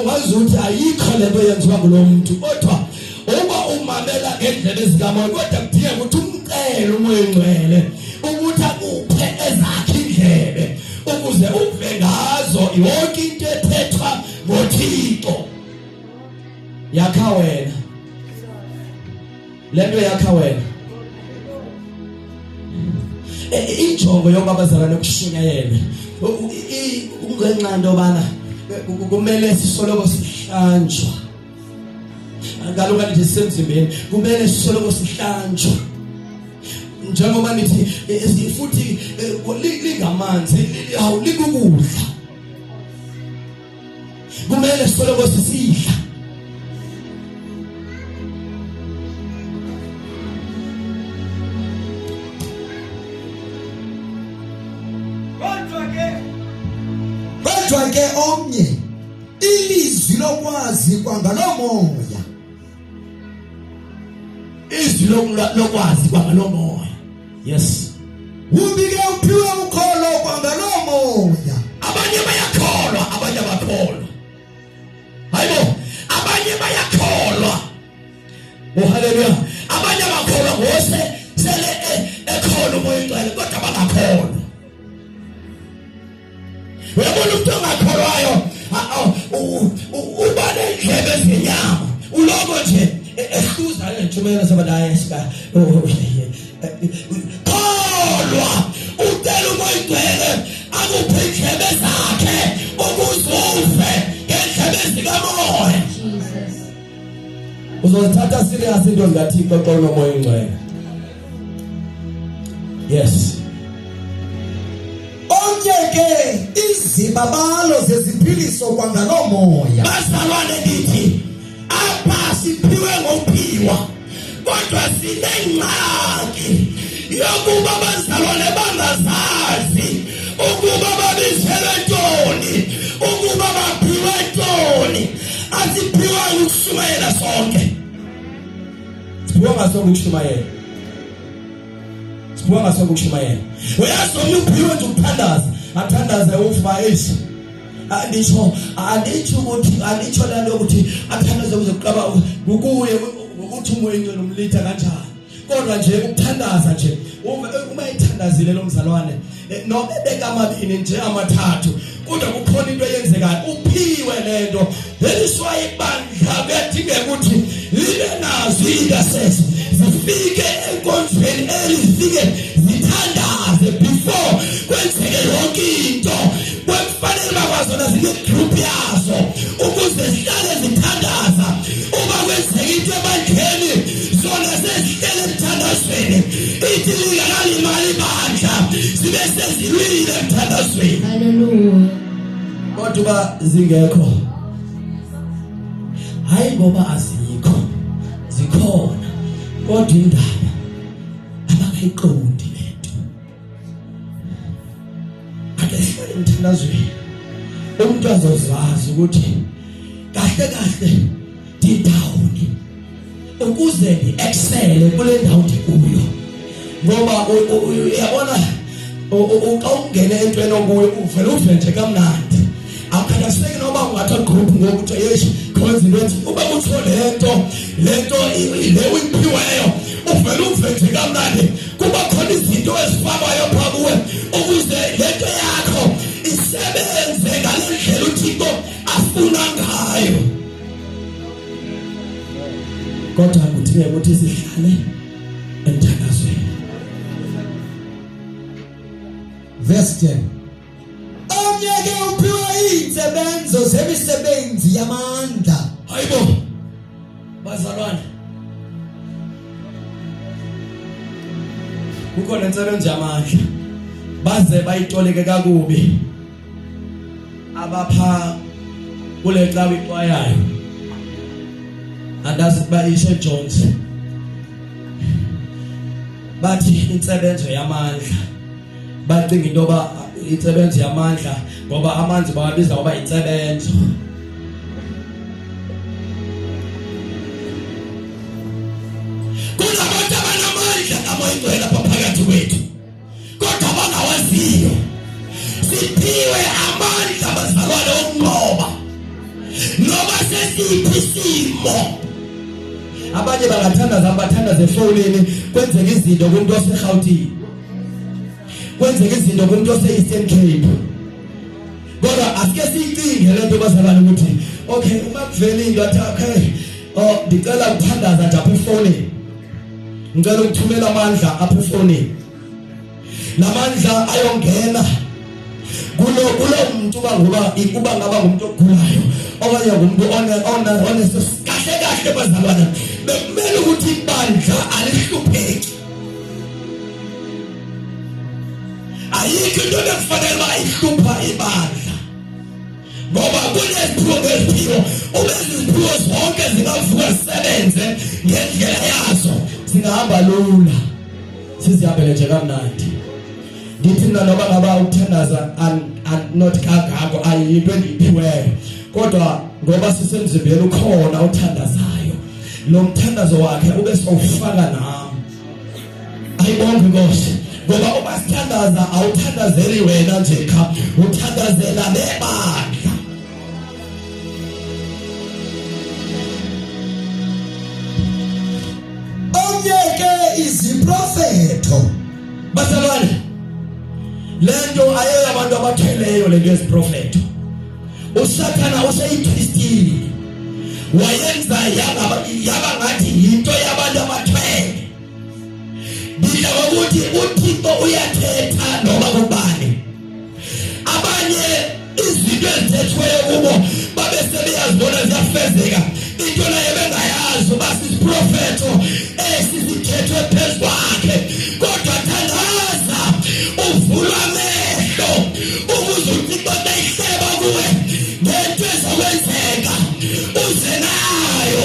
ungazuthi ayikho lento yenziwa kulo muntu kodwa uba umamela ngendlebe zikamoya kodwa kudinga ukuthi umcele umoya ingcwele ukuthi akuphe ezakhe indlebe ukuze uve ngazo yonke into ethethwa ngoThixo yakha wena lento yakha wena. Injongo yobabazalwane ukushinyayela ungenxa into bana kumele sisoloko sihlanjwa ngaloku lithi sisemzimbeni kumele sisoloko sihlanjwa njengoba nithi futhi lingamanzi awulikukudla kumele sisoloko sisidla. Kodwa ke omnye ilizwi lokwazi kwangalomoya. Izwi lokwazi kwangalomoya. Yes. Ubike uphiwe ukholo kwangalomoya. Abanye bayakholwa abanye abakholwa. Hayibo abanye bayakholwa. Hallelujah. Abanye abakholwa ngose sele ekhona umoya ingcwele kodwa bangakholwa. Uyabona umuntu ongakholwayo uba nendlebe ezinyama uloko nje ehluza lentshumayelo sabadaye sika kholwa ucela umoya ingcwele akuphe indlebe zakhe ukuze uzothatha serious into zikaThixo xa unomoya oyingcwele. Yes. Onke ke izibabalo zeziphiliso kwangalo moya. Bazalwane ndithi apha siphiwe ngophiwa kodwa sinengxaki yokuba bazalwane bangazazi ukuba babizelwe ntoni, ukuba baphiwe ntoni. Asiphiwa ukushumayela sonke. Siphiwa sonke ukushumayela. Siphiwa sonke ukushumayela. Uyazoma uphiwe nje ukuthandaza, athandaza ufa esi. Anditsho lento ukuthi athandaze ukuzoqaba ukuye ukuthi umoya ingcwele umlitha kanjani. Kodwa nje ukuthandaza nje uma ithandazile lo mzalwane noma ebeka amabini nje amathathu kodwa kukhona into eyenzekayo uphiwe lento. That's why ibandla kuyadingeka ukuthi libe nazo izingasese zifike enkonzweni elifike zithandaze before kwenzeke yonke into. Kufanele bakwazona zile group yazo ukuze zihlale zithandaza. Uma kwenzeka into ebandleni zona sezihlele emthandazweni. Ithi lingalimali ibandla sibe sezilwile emthandazweni. Hallelujah. Kodwa zingekho. Hayi ngoba azikho. Zikhona. Kodwa indaba abakayiqondi lento. Ake sihlale emthandazweni. Umuntu azozazi ukuthi kahle ndidawuni ukuze ngiexcele kule ndawo ndikuyo. Ngoba uyabona uka ungene entweni okuyo uvele nje kamnandi. Akukhathaliseki noba ungatha group ngokuthi yeshi khonza into uba kuthiwa lento le uyiphiweyo uvele nje kamnandi. Kuba khona izinto ezifakwayo pha kuwe ukuze lento yakho isebenze ngale ndlela uThixo afuna ngayo. Kodwa kuthiwe ukuthi sihlale emthandazweni. Verse 10. Onyeke uphiwe izinsebenzo zemisebenzi yamandla. Hayibo bazalwane, kukhona insebenzo yamandla baze bayitoleke kakubi abapha kule club iqwayayo andazi bayishe Jones bathi insebenzo yamandla. Bacinga into ba insebenzo yamandla ngoba amanzi bawabiza ngoba insebenzo. Kunabantu abanamandla kamoya lapha phakathi kwethu kodwa abangawaziyo. Siphiwe amandla bazalwane okunqoba noma sesiphi isimo. Abanye bangathandaza abathandaza efonini kwenzeka izinto kumuntu oseGauteng, kwenzeka izinto kumuntu ose-Eastern Cape. Kodwa asike siyicinge lento bazalwane ukuthi okay uma kuvela into athi okay ndicela ukuthandaza nje apha efonini. Ngicela ukuthumela amandla apha efonini. Lamandla ayongena kulo muntu kuba ngaba ngumuntu ogulayo okanye ngumuntu kahle bazalwana bekumele ukuthi ibandla alihlupheki. Ayikho into ekufanele bayihlupha ibandla ngoba kuneziphiwo ngeziphiwo ubeziphiwo zonke zingavuka zisebenze ngendlela yazo zingahamba lula sizihambele nje kamnandi. Ndithi mina noba ngaba ukuthandaza not kangako ayinto endiyiphiweyo kodwa ngoba sisemzimbeni ukhona uthandazayo lo mthandazo wakhe ube sowufaka nami. Ayibonke Nkosi ngoba uma sithandaza awuthandazeli wena nje cha uthandazela nebandla. Onyeke iziprofeto. Bazalwane lento ayo abantu abatheleyo lento yesiprofeto. Usathana useyitwistile wayenza yaba ngathi into yabantu abathwele. Bila ukuthi uThixo uyathetha noma kubani. Abanye izinto ezithethweyo kubo babe sebeyazibona ziyafezeka into naye bengayazi azi uba sisiprofeto esisithethwe phezu kwakhe, kodwa thandaza uvulwa amehlo ukuze uThixo ayihleba kuwe ngento ezokwenzeka, uze nayo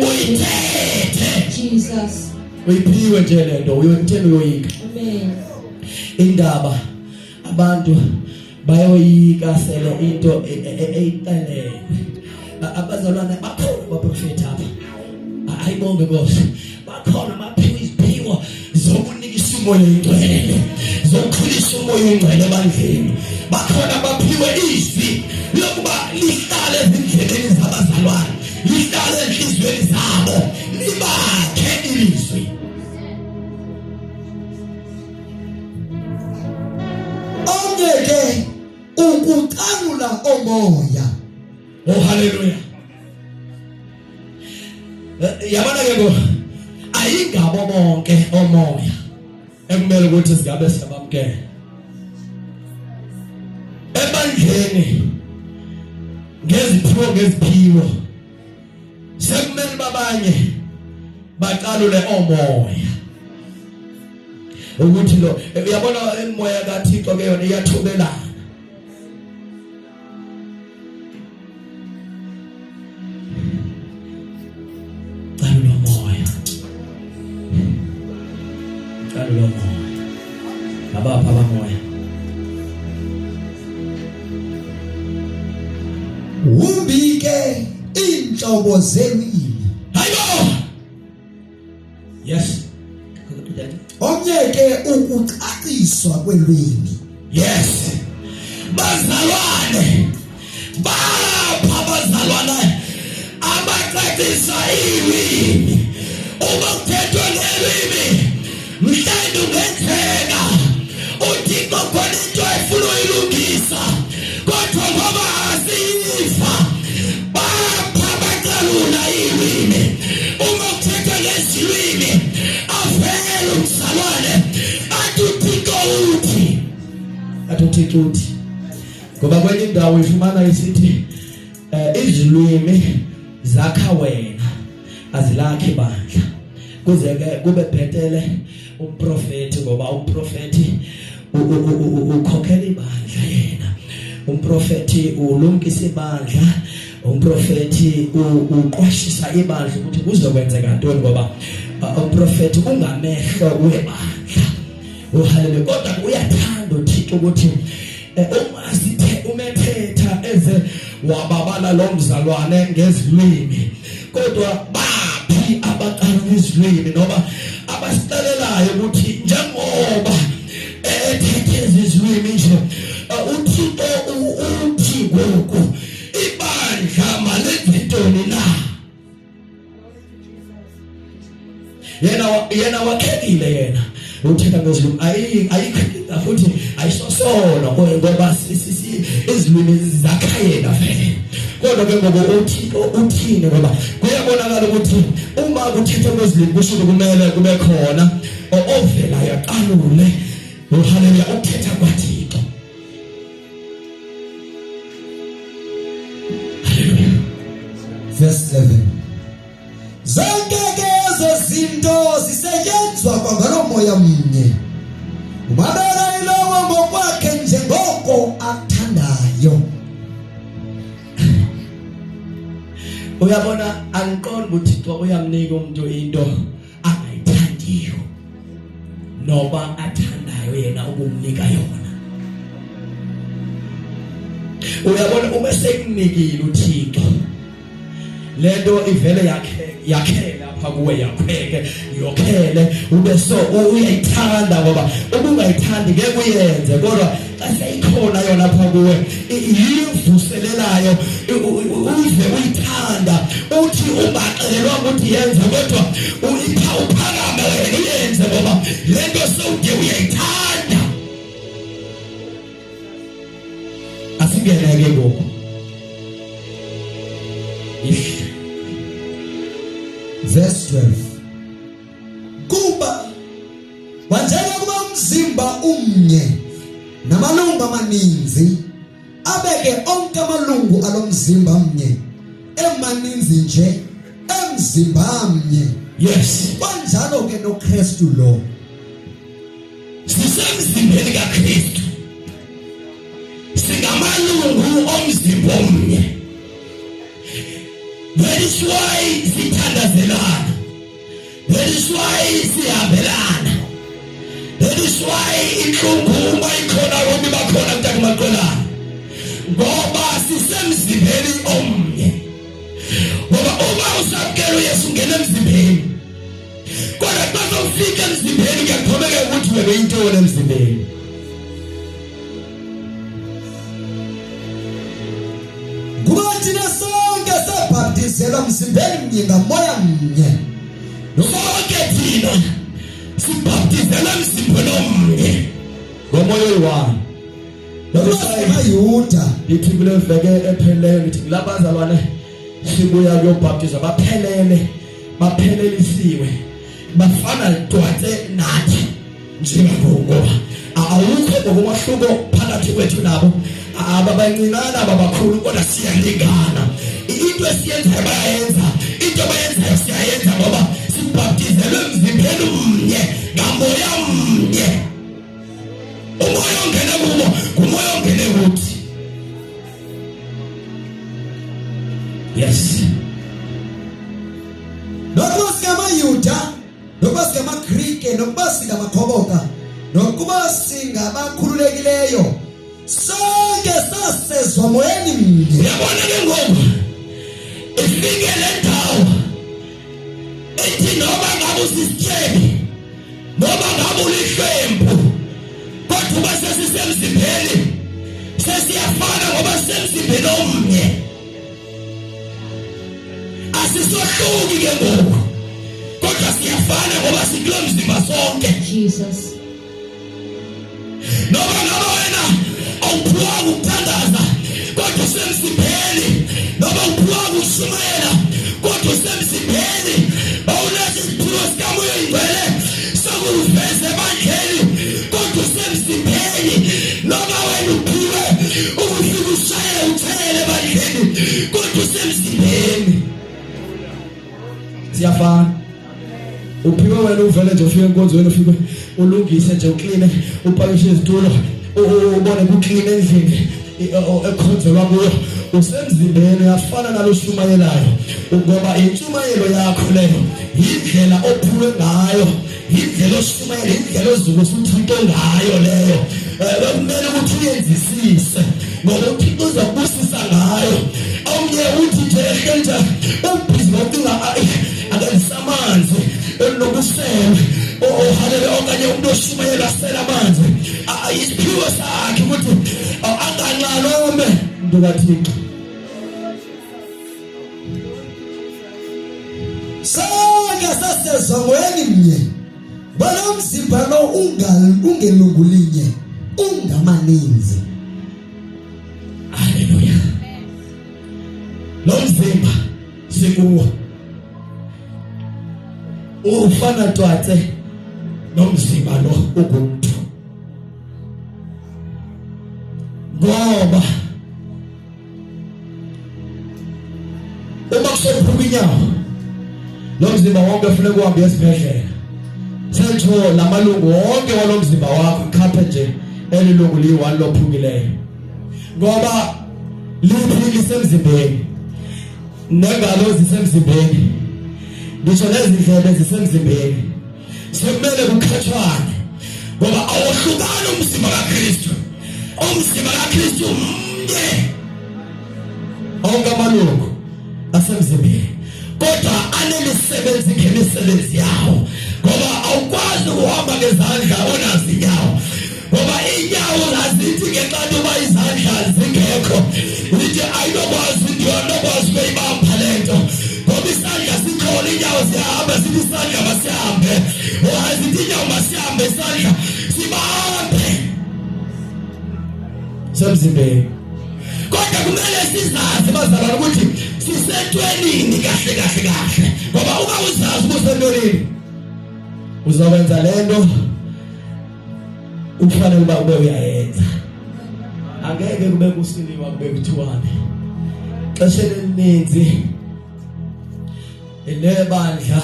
uyithethe. Jesus. Uyiphiwe nje lento uyothena uyoyika. Amen. Indaba abantu bayoyika sele into eyixelelwe. Abazalwane bakhona abaprofeti apha. Ayibonge Nkosi. Bakhona abaphiwe iziphiwo zokunikisa umoya oyingcwele, zokukhulisa umoya oyingcwele ebandleni. Bakhona abaphiwe izwi lokuba lihlale ezindleleni zabazalwane, lihlale enhliziyweni zabo, libakhe ilizwi. Ongeke ukuqanula omoya. Oh hallelujah. Yabona ke ngo ayingabo bonke omoya ekumele ukuthi sigabe siyabamkela. Ebandleni ngeziphiwo sekumele babanye baqalule omoya. Ukuthi lo uyabona emoya kaThixo ke yona iyathubelana. Abapha abamoya Umbike inhlobo zelwimi. hayibo. Yes. Ongeke ukucaciswa kwelwimi. Yes. Bazalwane bapha abazalwane abacacisa ilwimi. Uma kuthethwa ngelwimi mhlawumbe ungenzeka uThixo khona into efuna uyilungisa, kodwa ngoba asifa bapha baqalula ilwimi. Uma kuthethwa ngesilwimi avele umzalwane athi uThixo uthi, ngoba kwenye indawo ifumana isithi izilwimi zakha wena azilakhi bandla. Kuze ke kube bhetele umprofeti, ngoba umprofeti ukhokhela ibandla yena. Umprofeti ulumkisa ibandla, umprofeti uqwashisa ibandla ukuthi kuzokwenzeka ntoni, ngoba umprofeti ungamehlo webandla. Uhaleluya. Kodwa uyathanda uThixo ukuthi umethetha eze wababala lo mzalwane ngezilwimi, kodwa baphi abaqala izilwimi noma abasicelelayo ukuthi njengoba ethethe izilwimi nje uThixo uthi ngoku ibandla malenze ntoni na. Yena wakhekile yena uthetha ngezilwimi, ayikho futhi ayisosono ngoba izilwimi zakha yena vele. Kodwa ke ngoba uThixo uthini, ngoba kuyabonakala ukuthi uma kuthethwa ngezilwimi kusho kumele kube khona ovela yaqalule. Haleluya. Ukuthetha kwaThixo. Haleluya. Verse 11. Zonke zinto zisetyenzwa kwangalo moya mnye. Umabela ilowo ngokwakhe njengoko athandayo. Uyabona angiqondi ukuthi uThixo uyamnika umuntu into angayithandiyo noba athandayo yena ukumnika yona. Uyabona uma sekunikile uThixo lento ivele yakhela lapha kuwe, yakheke yokhele ube so uyayithanda, ngoba ubungayithandi ngeke uyenze, kodwa xa seyikhona yona lapha kuwe iyivuselelayo uyive uyithanda, uthi ungaxelelwa ukuthi yenze, kodwa uyipha uphakame wena uyenze, ngoba lento sewude uyayithanda. Asingeneke ngoku Verse 12. Kuba wanjena kuba umzimba umnye namalungu amaninzi, abeke onke amalungu alomzimba mnye emaninzi nje banomzimba mnye. Yes. Kanjalo ke noKristu lo. Sisemzimbeni kaKristu. Singamalungu omzimba omnye. That is why sithandazelana. That is why siyabelana. That is why inhlungu mayikhona wonke bakhona mntaka maqolana. Ngoba sisemzimbeni omnye. Ngoba uma usakelo Yesu ngene emzimbeni. Kodwa xa ufika emzimbeni kuyakhomeka ukuthi webe intoni emzimbeni. Kuba thina sonke sabhaptizelwa emzimbeni mnye ngamoya mnye. Sonke thina sibhaptizelwa emzimbeni omnye ngomoya oyi-one. Abayuda lithi kule veke epheleleyo lithi labazalwane sibuya kuyobhaptizwa baphelelisiwe bafana twatse nathi njengoba awukho ngokwahluko phakathi kwethu nabo ababancinana ababakhulu kodwa siyalingana. Into esiyenzayo bayayenza, into abayenzayo siyayenza ngoba sibhaptizelwe emzimbeni mnye ngamoya mnye. Umoya ongena kubo ngumoya ongene kuthi. Yes. nokuba singamayuda, nokuba singamaGrike, nokuba singamakhoboka, nokuba singabakhululekileyo, sonke sasezwa moyeni mnye. Uyabona ke ngoku ifike le ndawo ethi noba ngabe usisityebi noba ngabe ulihlwempu kodwa uba sesisemzimbeni sesiyafana ngoba sisemzimbeni omnye. Asisohluki ke ngoku kodwa siyafana ngoba sikulo mzimba sonke. Jesus. Noba ngabe wena awuphiwanga ukuthandaza kodwa usemzimbeni. Noba awuphiwanga ukushumayela kodwa usemzimbeni. Bawulethe isiphiwo sikamoya oyingcwele sokuveza ebandleni kodwa usemzimbeni. Noba wena uphiwe ukufika ushayele uthayele ebandleni kodwa usemzimbeni. Siyafana. Uphiwe wena uvele nje ufike enkonzweni ufike ulungise nje ukline upakishe izitulo ubone kuclean endlini ekhonzelwa kuyo usemzimbeni uyafana naloshumayelayo ngoba intshumayelo yakho leyo indlela ophiwe ngayo, indlela oshumayela, indlela ozukusa uthixo ngayo leyo. Kumele ukuthi uyenzisise ngoba uthixo uzakubusisa ngayo. Omnye uthi nje ehlelja ubhizi ngokucinga akangisamanzi enokusela haleluya okanye umuntu oshumayela asela amanzi isiphiwo sakhe ukuthi anganqalome umuntu kaThixo. Sonke sasezwa moyeni mnye. Banomzimba lo ungelungulinye ungamaninzi. Haleluya. Lo mzimba sikuwo ufana twatse nomzimba lo ugumuntu. Ngoba uma kusephuka inyawo lo mzimba wonke kufanele uhambe esibhedlela. Senzo lamalungu wonke walo mzimba wakho khaphe nje elilungu liyi-1 lophukileyo. Ngoba liphili lisemzimbeni, nengalo zisemzimbeni, ngisho nezindlebe zisemzimbeni. Sekumele kukhathwane ngoba awuhlukani umzimba kaKristu. Umzimba kaKristu mnye. Onke amalungu asemzimbeni kodwa anemisebenzi ngemisebenzi yawo. Ngoba awukwazi ukuhamba ngezandla onazi inyawo. Ngoba inyawo azithi ngenxa yoba izandla zingekho uthi ayinokwazi ndiyonokwazi ukuyibamba lento. Ngoba isandla sikhona inyawo ziyahamba sithi isandla masihambe. Azithi inyawo masihambe isandla sibambe. Semzimbeni. Kodwa kumele sizazi bazalwane ukuthi sisentwenini kahle. Ngoba uma uzazi usentwenini uzokwenza lento ufanele uba ube uyayenza. Angeke kube kusiliwa kube kuthiwane. Xesha elininzi lebandla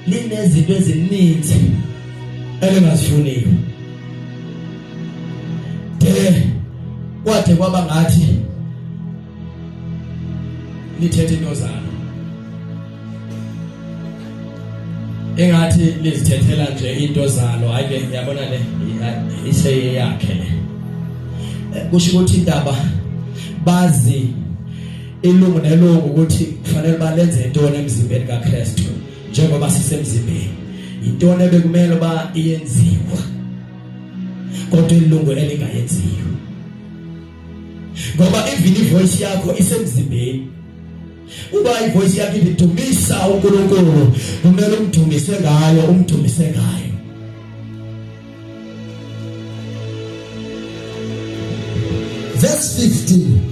linezinto ezininzi elingazifuniyo kwade kwaba ngathi lithethe into zalo engathi lizithethela nje into zalo ake yabona le iseye yakhe kusho ukuthi indaba bazi ilungu nelungu ukuthi kufanele balenze intoni emzimbeni kaKristu njengoba sisemzimbeni intoni bekumele ba iyenziwa kodwa ilungu elingayenziyo ngoba even ivoice yakho isemzimbeni uba ivoice yakho idumisa uNkulunkulu kumele umdumise ngayo verse 15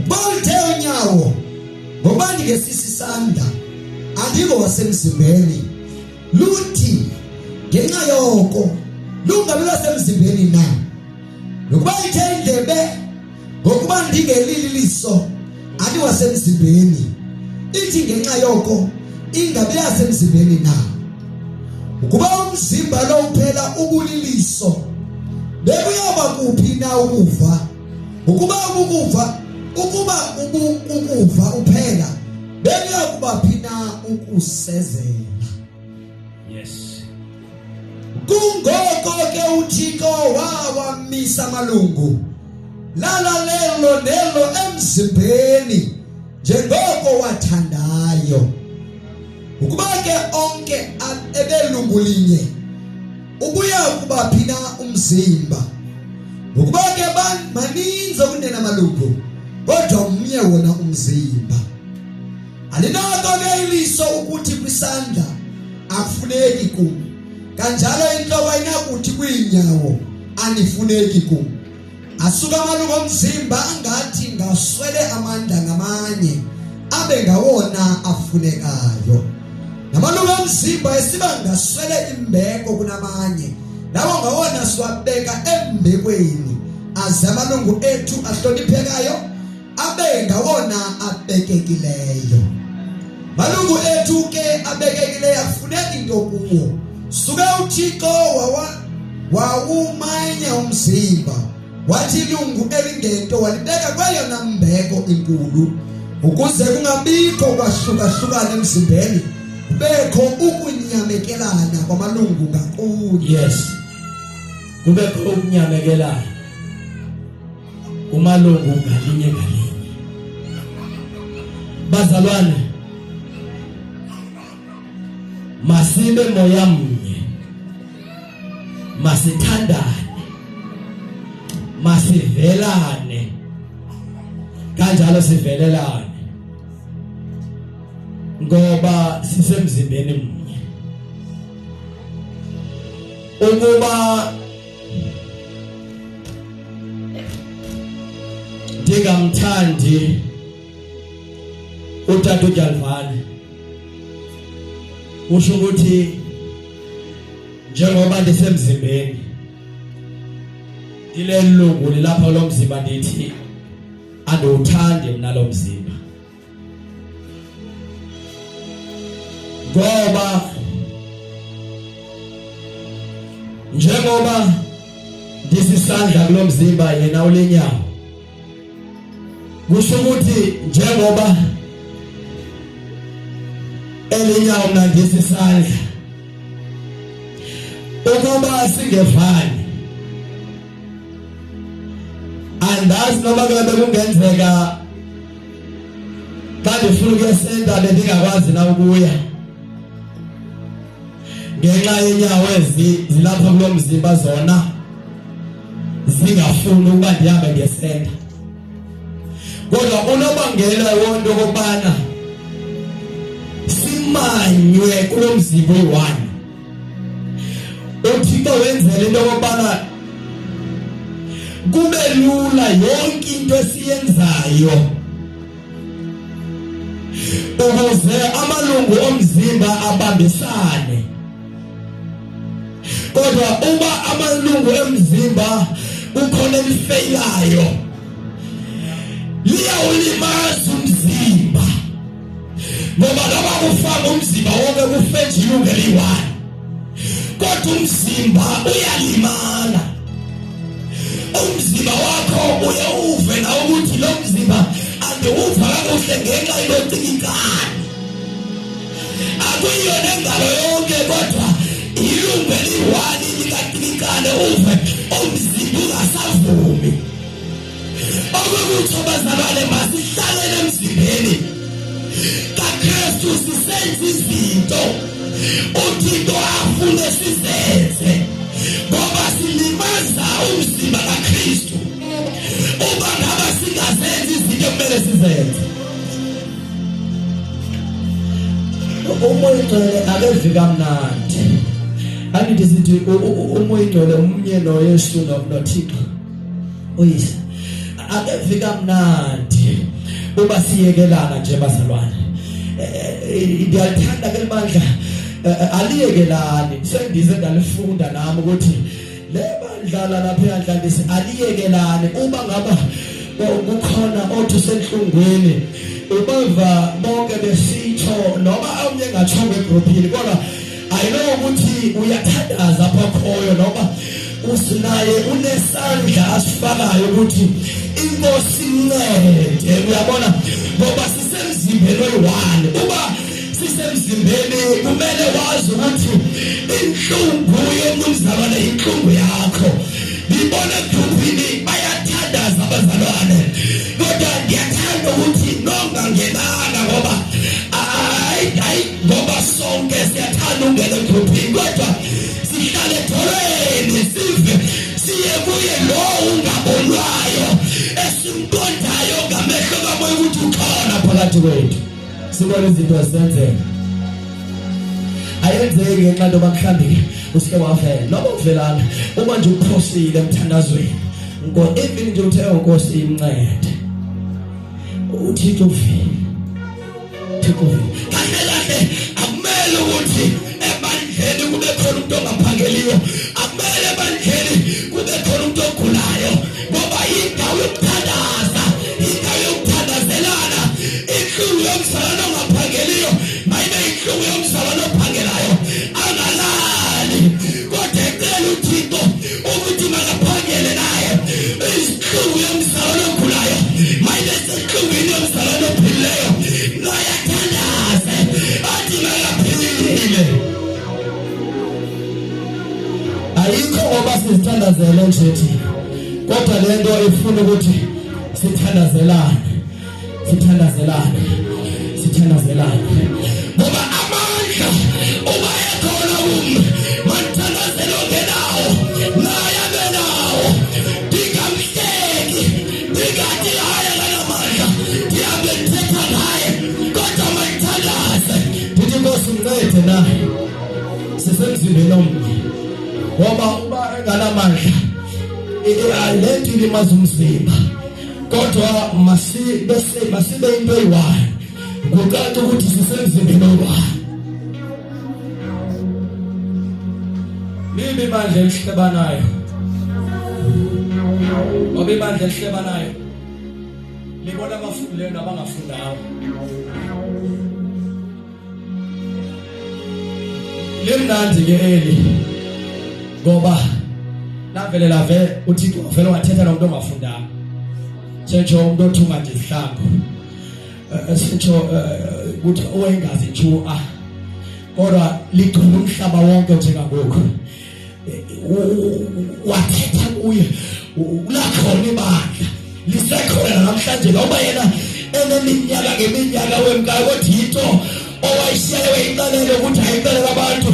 Bolthe unyawo ngoba ngesisi sanda andiko wasemzimbeni luthi ngenxa yoko lungabe lasemzimbeni na nokuba ithe indlebe ngokuba ndingelili liso andi wasemzimbeni ithi ngenxa yoko ingabe yasemzimbeni na ukuba umzimba lo uphela ubuliliso bekuyaba kuphi na ukuva ukuba uphela bekuyakuba phina ukusezela yes kungoko ke uThixo wawamisa amalungu lalo nelo emzimbeni njengoko wathandayo ukuba ke onke ebelungu linye ukuya kuba phina umzimba ukuba ke maninzi kunena amalungu kodwa umnye wona umzimba alinako ke iliso ukuthi kwisandla afuneki kum kanjalo inhloko inakuthi kwinyawo anifuneki kum asuka amalungu omzimba angathi ngaswele amandla ngamanye abe ngawona afunekayo namalungu omzimba esiba ngaswele imbeko kunamanye lawo ngawona siwabeka embekweni aze amalungu ethu ahloniphekayo abe ngawona abekekileyo malungu ethu ke abekekileyo afuneka into kuwo suke uThixo wawumanya umzimba wathi ilungu elingento walibeka kweyona mbeko inkulu ukuze kungabikho kwahlukahlukana emzimbeni kubekho ukunyamekelana kwamalungu ngakunye yes kubekho ukunyamekelana kumalungu ngalinye bazalwane masibe moya mnye masithandane masivelane kanjalo sivelelane ngoba sisemzimbeni mnye ukuba ndingamthandi uTata uJalvane usho ukuthi njengoba ndisemzimbeni dilelungu lapha lo mzimba ndithi andiwuthandi mina lo mzimba ngoba njengoba ndisisandla kulo mzimba yena ulenyawo kusho ukuthi njengoba elinyawo mina ndisisandla ukuba singevani andazi noma ngabe kungenzeka kanti ufuna ukuyesenda bendingakwazi na ukuya ngenxa yenyawo ezilapha kulo mzimba zona zingafuni ukuba ndihambe ngesenda kodwa unobangela wonto kokubana simanywe kulo mzimba oyi-1 uThixo wenzele into kokubana kube lula yonke into esiyenzayo ukuze amalungu omzimba abambisane kodwa uba amalungu emzimba ukhona elifeylayo liyawulimaza umzimba ngoba noma kufaka umzimba wonke kufenje ilungelo liwani kodwa umzimba uyalimala umzimba wakho uyawuve na ukuthi lo mzimba andiwuva kakuhle ngenxa yokucikikana akuyona engalo yonke kodwa ilungelo liwani likacikikane uve umzimba ungasavumi okuthi abazalwane masihlalele emzimbeni kaKristu sisenze izinto uThixo afune sizenze ngoba silimaza umzimba kaKristu uma ngaba singazenzi izinto kumele sizenze umoya ngcwele akeve kamnandi angithi sithi umoya ngcwele umnye noYesu noThixo uyisa akeve kamnandi uba siyekelana nje bazalwane ngiyalithanda ke bandla aliyekelani sengize ngalifunda nami ukuthi le bandla lapha yandlalisi aliyekelani uma ngaba kukhona othi senhlungwini ubava bonke besitho noma omnye ngathonga egroupini kodwa ayino ukuthi uyathandaza apha khoyo noma usinaye unesandla asifakayo ukuthi inkosi incede uyabona ngoba sisemzimbeni oyi-one uba sisemzimbeni kumele wazi ukuthi inhlungu yomnumzalwane inhlungu yakho ngibona egroupini bayathandaza abazalwane kodwa ndiyathanda ukuthi nongangenanga ngoba ngoba sonke siyathanda ungena egroupini kodwa sihlale edolweni sive siye kuye lo ungabonwayo esimqondayo ngamehlo kamoya ukuthi ukhona phakathi kwethu sibona izinto zisenzeka ayenzeki ngenxa yoba mhlawumbe usike wavela noma uvelana uma nje uphosile emthandazweni even nje uthe inkosi imncede uThixo uvile kahle kahle akumele ukuthi ebandleni kube khona umuntu ongaphangeliyo akumele ebandleni kube khona umuntu ogulayo ngoba indawo yokuthandaza indawo yokuthandazelana inhlungu yomzalwane ongaphangeliyo mayibe inhlungu yomzalwane ophangelayo angalali kodwa ecela uThixo ukuthi makaphangele naye inhlungu yomzalwane ogulayo mayibe senhlungwini yomzalwane ophilileyo noyathandaze athi makaphilile ayikho ngoba sizithandazele nje thina kodwa lento ifuna ukuthi sithandazelane ngoba amandla uma ekhona manthandazelo ongenawo naye abenawo dingamhleki dingathi haya ngamandla ndihambe ndithetha ngaye kodwa manthandaze ndithi Nkosi uncede naye sisemzimbeni omnye ngoba uba enganamandla lento ilimaza umzimba kodwa masibe into eyi-one ngokanti ukuthi sisemzimbeni oyi-one libi ibandla elihlebanayo ngoba ibandla elihlebanayo libona abafundileyo nabangafundayo limnandi-ke eli ngoba lavele lave uThixo vele wathetha nomuntu ongafundanga setsho umuntu othunga nje isihlangu setsho ukuthi owengazi nje kodwa ligcwele umhlaba wonke njengangoku wathetha kuye lakhona ibandla lisekhona namhlanje noma yena eneminyaka ngeminyaka wemkaya kodwa yinto owayishiye wayicalele ukuthi ayicalela abantu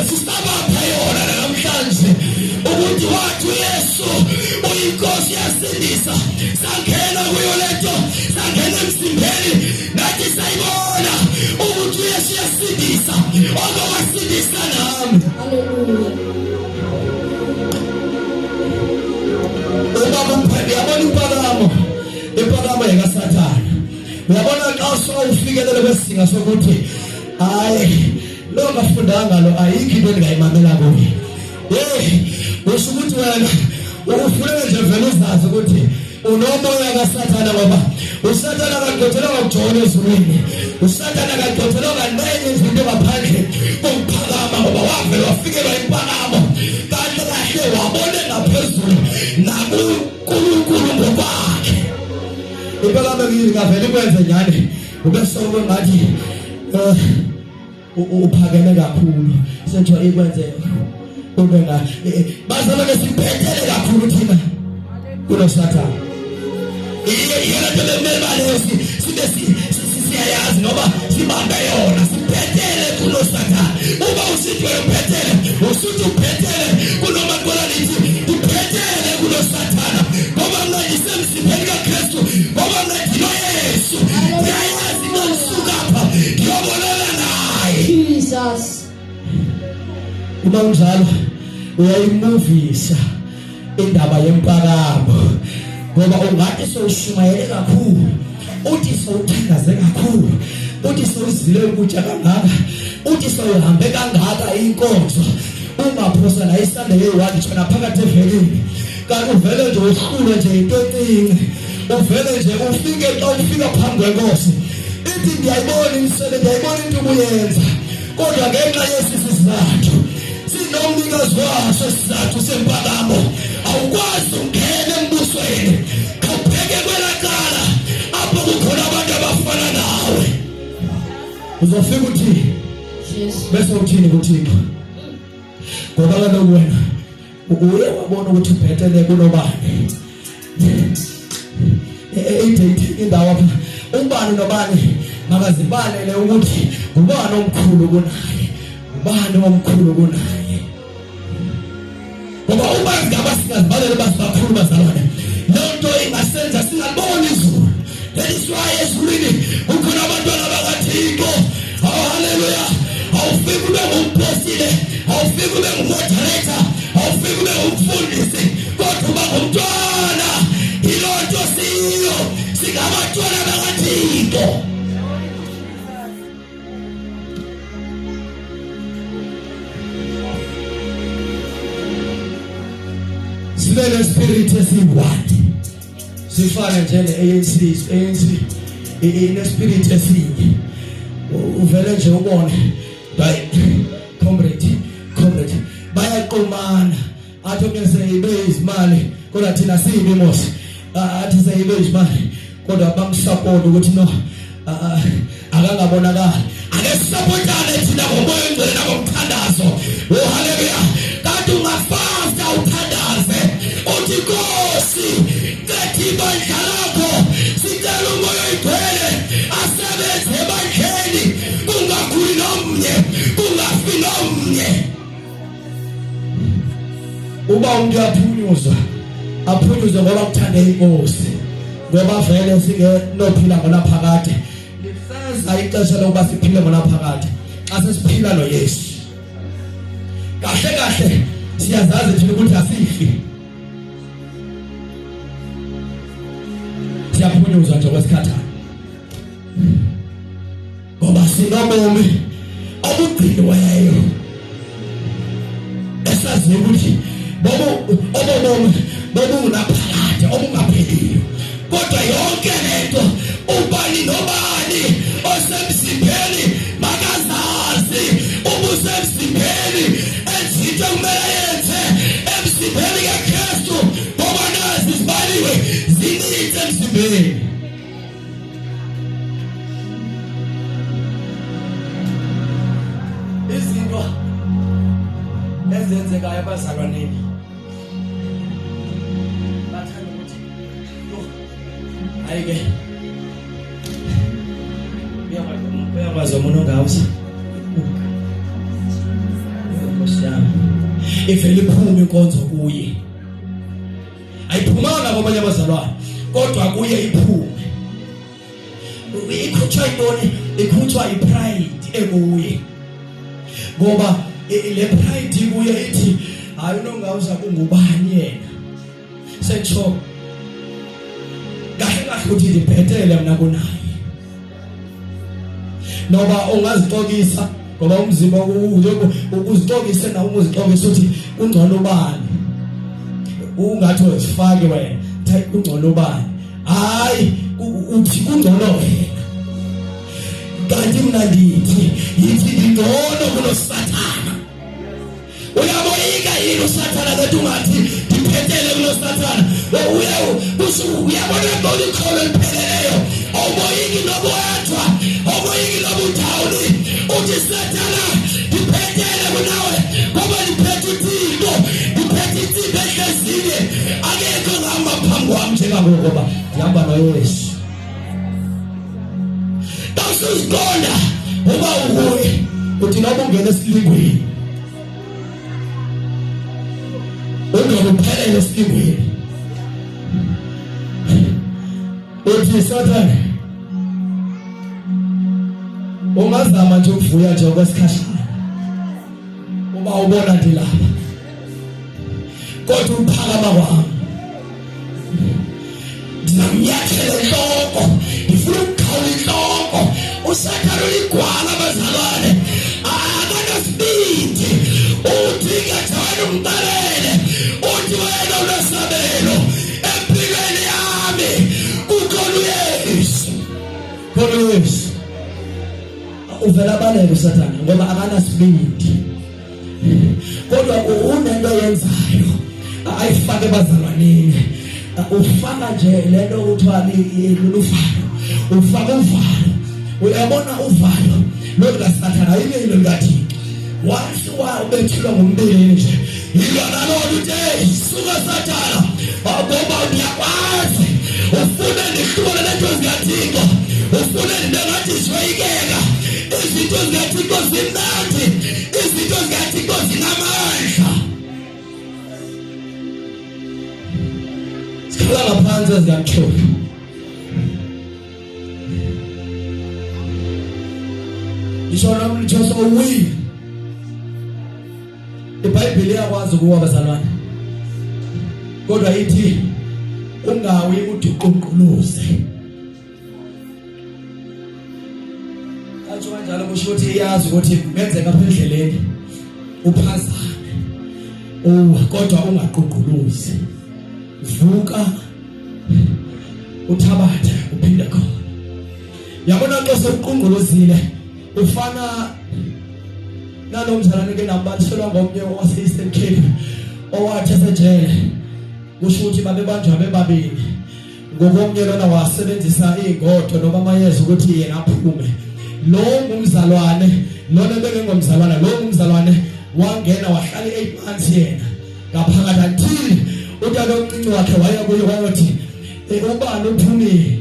sisabapha yona namhlanje ukuthi wathi uYesu uyinkosi yasindisa sangena kuyo lento sangena emzimbeni nathi sayibona ukuthi uYesu yasindisa okwasindisa nami Hallelujah. ubaba umphandi yabona impakamo yakaSathane uyabona xa sowufikelele kwesinga sokuthi hayi lo ngafundanga lo ayikho into endingayimamela kuye usho ukuthi wena ufuna nje vele uzazi ukuthi unomoya kaSathana ngoba uSathana akagqothelwa ngokujona ezulwini uSathana akagqothelwa kanenye izinto ngaphandle kokuphakama ngoba wavela wafikelwa impakamo kanti kahle wabone ngaphezulu nakuNkulunkulu ngokwakhe impakamo ngivele ikwenze njalo ube sonke ngathi uphakeme kakhulu senjwa ikwenze ubeka bazalwane siphethele kakhulu thina kunoSathana yena ntomemele sibe siyayazi ngoba sibambe yona siphethele kunoSathana uma usithi uphethele usithi uphethele kunomakola lithi uphethele kunoSathana ngoba manje semsipheni kaKristu ngoba manje noYesu yayazi ngosuka apha ngiyobonana naye Jesus. Uma unjalo uyayimuvisa indaba yempakamo ngoba ungathi sowushumayele kakhulu uthi sowuthandaze kakhulu uthi sowuzile ukutsha kangaka uthi sowuhambe kangaka inkonzo ungaphosa la isande ye1 tshona phakathi evelini kanti uvele nje uhlule nje into encinci uvele nje ufike xa ufika phambi kwenkosi ithi ngiyayibona imisebenzi ngiyayibona into ubuyenza kodwa ngenxa yesizathu sinomnikazi waso isizathu sempakamo awukwazi ungena embusweni ubheke kwelakala apho kukhona abantu abafana nawe uzofika uthi Jesus. bese uthini kuThixo ngoba kaloku wena uye wabona ukuthi ubhetele kunobani indawo apha ubani nobani makazibalele ukuthi ubani omkhulu kunaye ubani omkhulu kunaye ngoba uma singazibalele basibakhulu bazalwane lonto ingasenza singaliboni izulu leliswaye ezulwini ukhona abantwana bakaThixo haleluya awufiki ube ngumpostile awufiki ube ngumoderator awufiki ube ngumfundisi kodwa uba ngumntwana ilonto siyo singabantwana bakaThixo sibe nespirit esiyi-1 sifane njenge-ANC inespirit esinye uvele nje ubone comrade bayaqomana athi omunye seyibe izimali kodwa thina siyibe mosi athi seyibe izimali kodwa bamsupport ukuthi no akangabonakala ake sisupportane thina ngomoya ongcwele nangomthandazo haleluya kanti ungafasta uthandaze uthi Nkosi ngethi ibandla lakho sicela umoya oyigcwele asebenze ebandleni kungakhuli nomnye kungafi nomnye uba umuntu aphunyuzwe ngoba kuthande inkosi ngoba vele singenophila ngona phakade lifeza ixesha lokuba siphile ngona phakade xa sesiphila noYesu kahle siyazazi thina ukuthi asifi siyaphunyuzwa nje kwesikhathana ngoba sinobomi obugciniweyo esazi ukuthi bobunaphakade obungapheliyo kodwa yonke lento ubani nobani osemsipheni makazazi ubusemsipheni ezinto kumele yenze emsipheni kaKristu ngoba nazi zibaliwe zininzi emsipheni izinto ezenzekayo abazalwaneni bathanda ukuthi ayike uyakwazi umuntu ongawusi ivele iphume inkonzo kuye ayiphumanga kwabanye abazalwane kodwa kuye iphume ikhutshwa intoni ikhutshwa ipride ekuye ngoba le pride kuye ithi hayi unongawuza kungubani yena setsho kahle ukuthi ndibhetele mina kunaye noba ungazixokisa ngoba umzimba ukuzixokisa na umuzixokisa uthi ungcono bani ungathi uzifake wena type ungcono bani hayi uthi kungcono wena kanti mina ndithi yithi ngcono kulo Sathana uyaboyika yini uSathana kathi ungathi ngiphetele kulo Sathana uyabona ngoli kholo lipheleleyo awuboyiki nobuyathwa awuboyiki nobudawuli uthi Sathana ngiphetele kunawe ngoba ngiphethe uThixo ngiphethe iThixo ehlezile akekho ngihamba phambi kwami njengangoba ngihamba noYesu usiqonda uba uwe uthi noba ungena esilingweni ungakuphelele esilingweni uthi Sathana ungazama nje ukuvuya nje okwesikhashana uba ubona ndilapha kodwa uphakama kwami ndinamnyathela inhloko ngifuna ukukhawula inhloko uSathana uligwala abazalwane akanasibindi uthi ngathana umqalele uthi wena unesabelo empilweni yami kukhona uYesu uvela balele uSathana ngoba akanasibindi kodwa unento yenzayo ayifake bazalwaneni ufaka nje lento ukuthiwa luluvalo ufaka uvalo uyabona uvalo lo kaSathana yini ngathi wathi ubethulwa ngombili nje yilona lo uthi suka Sathana ngoba ngiyakwazi ufuna ndihlule lento zikaThixo ufuna into ngathi siwayikeka izinto zikaThixo zimnandi izinto zikaThixo zinamandla sikhala ngaphansi zikaThixo ishona umthoso uwi iBhayibheli yakwazi ukuwa bazalwane kodwa ithi ungawi udiqonquluze atsho kanjalo kusho ukuthi iyazi ukuthi kungenzeka apha endleleni uphazame kodwa ungaqonquluzi vuka uthabathe uphinde khona yabona xa sekuqonquluzile ufana nalomzalwane ke nambalishelwa ngomnye wase Eastern Cape owathi esejele kusho ukuthi babebanjwa bebabili ngokomnye lona wasebenzisa izingodo noma amayeza ukuthi yena aphume lo ngumzalwane lona bengengomzalwana lo ngumzalwane wangena wahlala 8 months yena ngaphakathi athini utata omncinci wakhe waya kuye wayothi ubani uphumile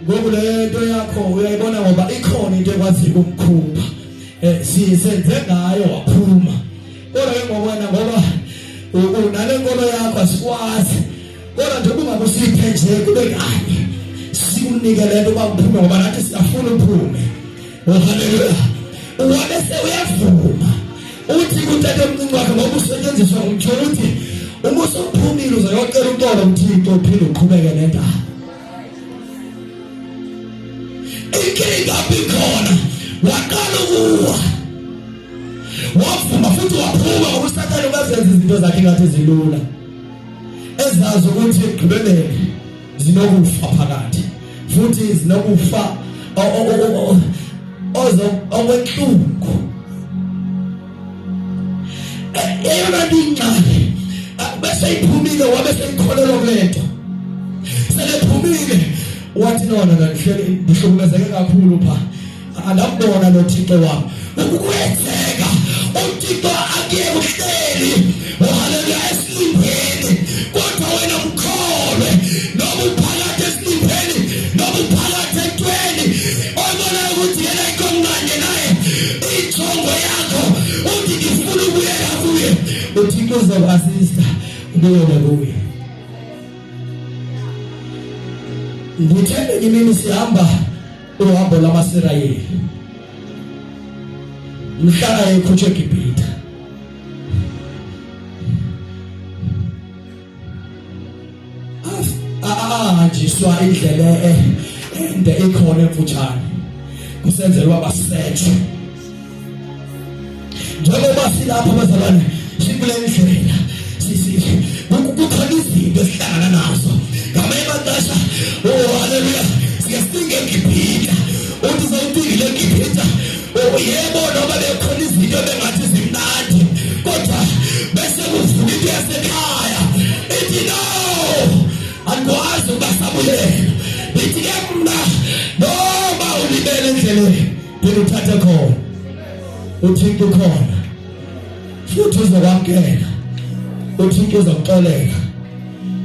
ngoku lento yakho uyayibona ngoba ikhona into ekwazi ukukhupha siyenze ngayo waphuma kodwa ke ngokwena ngoba unale nkolo yakho asikwazi kodwa nje kungakusiphe nje kube kanye sikunike lento bakuphume ngoba nathi siyafuna uphume haleluya wabese uyavuma uthi kutata omncinci wakhe ngoba usetshenziswa ngumthuthi uma usophumile uzoyocela uxolo uThixo uphinde uqhubeke nendaba inkinga bikhona waqala ukuwa wavuma futhi waphuma ngokuSathana ukazenza izinto zakhe ngathi zilula ezazi ukuthi egqibelele zinokufa phakathi futhi zinokufa okwenhlungu eyona ndincane bese iphumile wabese ikholelwa kulento selephumile wathi nona ngihleli ngihlukumezeke kakhulu pha andabona lo Thixo wami ukukwenzeka uThixo akuye uhleli haleluya esilingweni kodwa wena mkholwe noma uphakathi esilingweni noma uphakathi entweni oyibona ukuthi yena ikomncane naye ithongo yakho uthi ngifuna ukuyela kuye uThixo uzokuasista ubuyele kuye ngithembe yimini sihamba uhambo lamaSirayeli mhlala ekhutshwe eGibhithe ahanjiswa indlela ende ikhona emfutshane kusenzelwa abasetshwe njengoba silapha abazalwane sikule ndlela kukhona izinto esihlangana nazo ngamanye amaxesha haleluya siyasinga ngibhida uthi sawuthingile ngibhida yebo noma bekhona izinto bengathi zimnandi kodwa bese kuvuka into yasekhaya ithi no angikwazi ukusabulela ithi ke mna noma ulibele endleleni phela uthathe khona uthinte khona futhi uzokwamkela uthinte uzokuxolela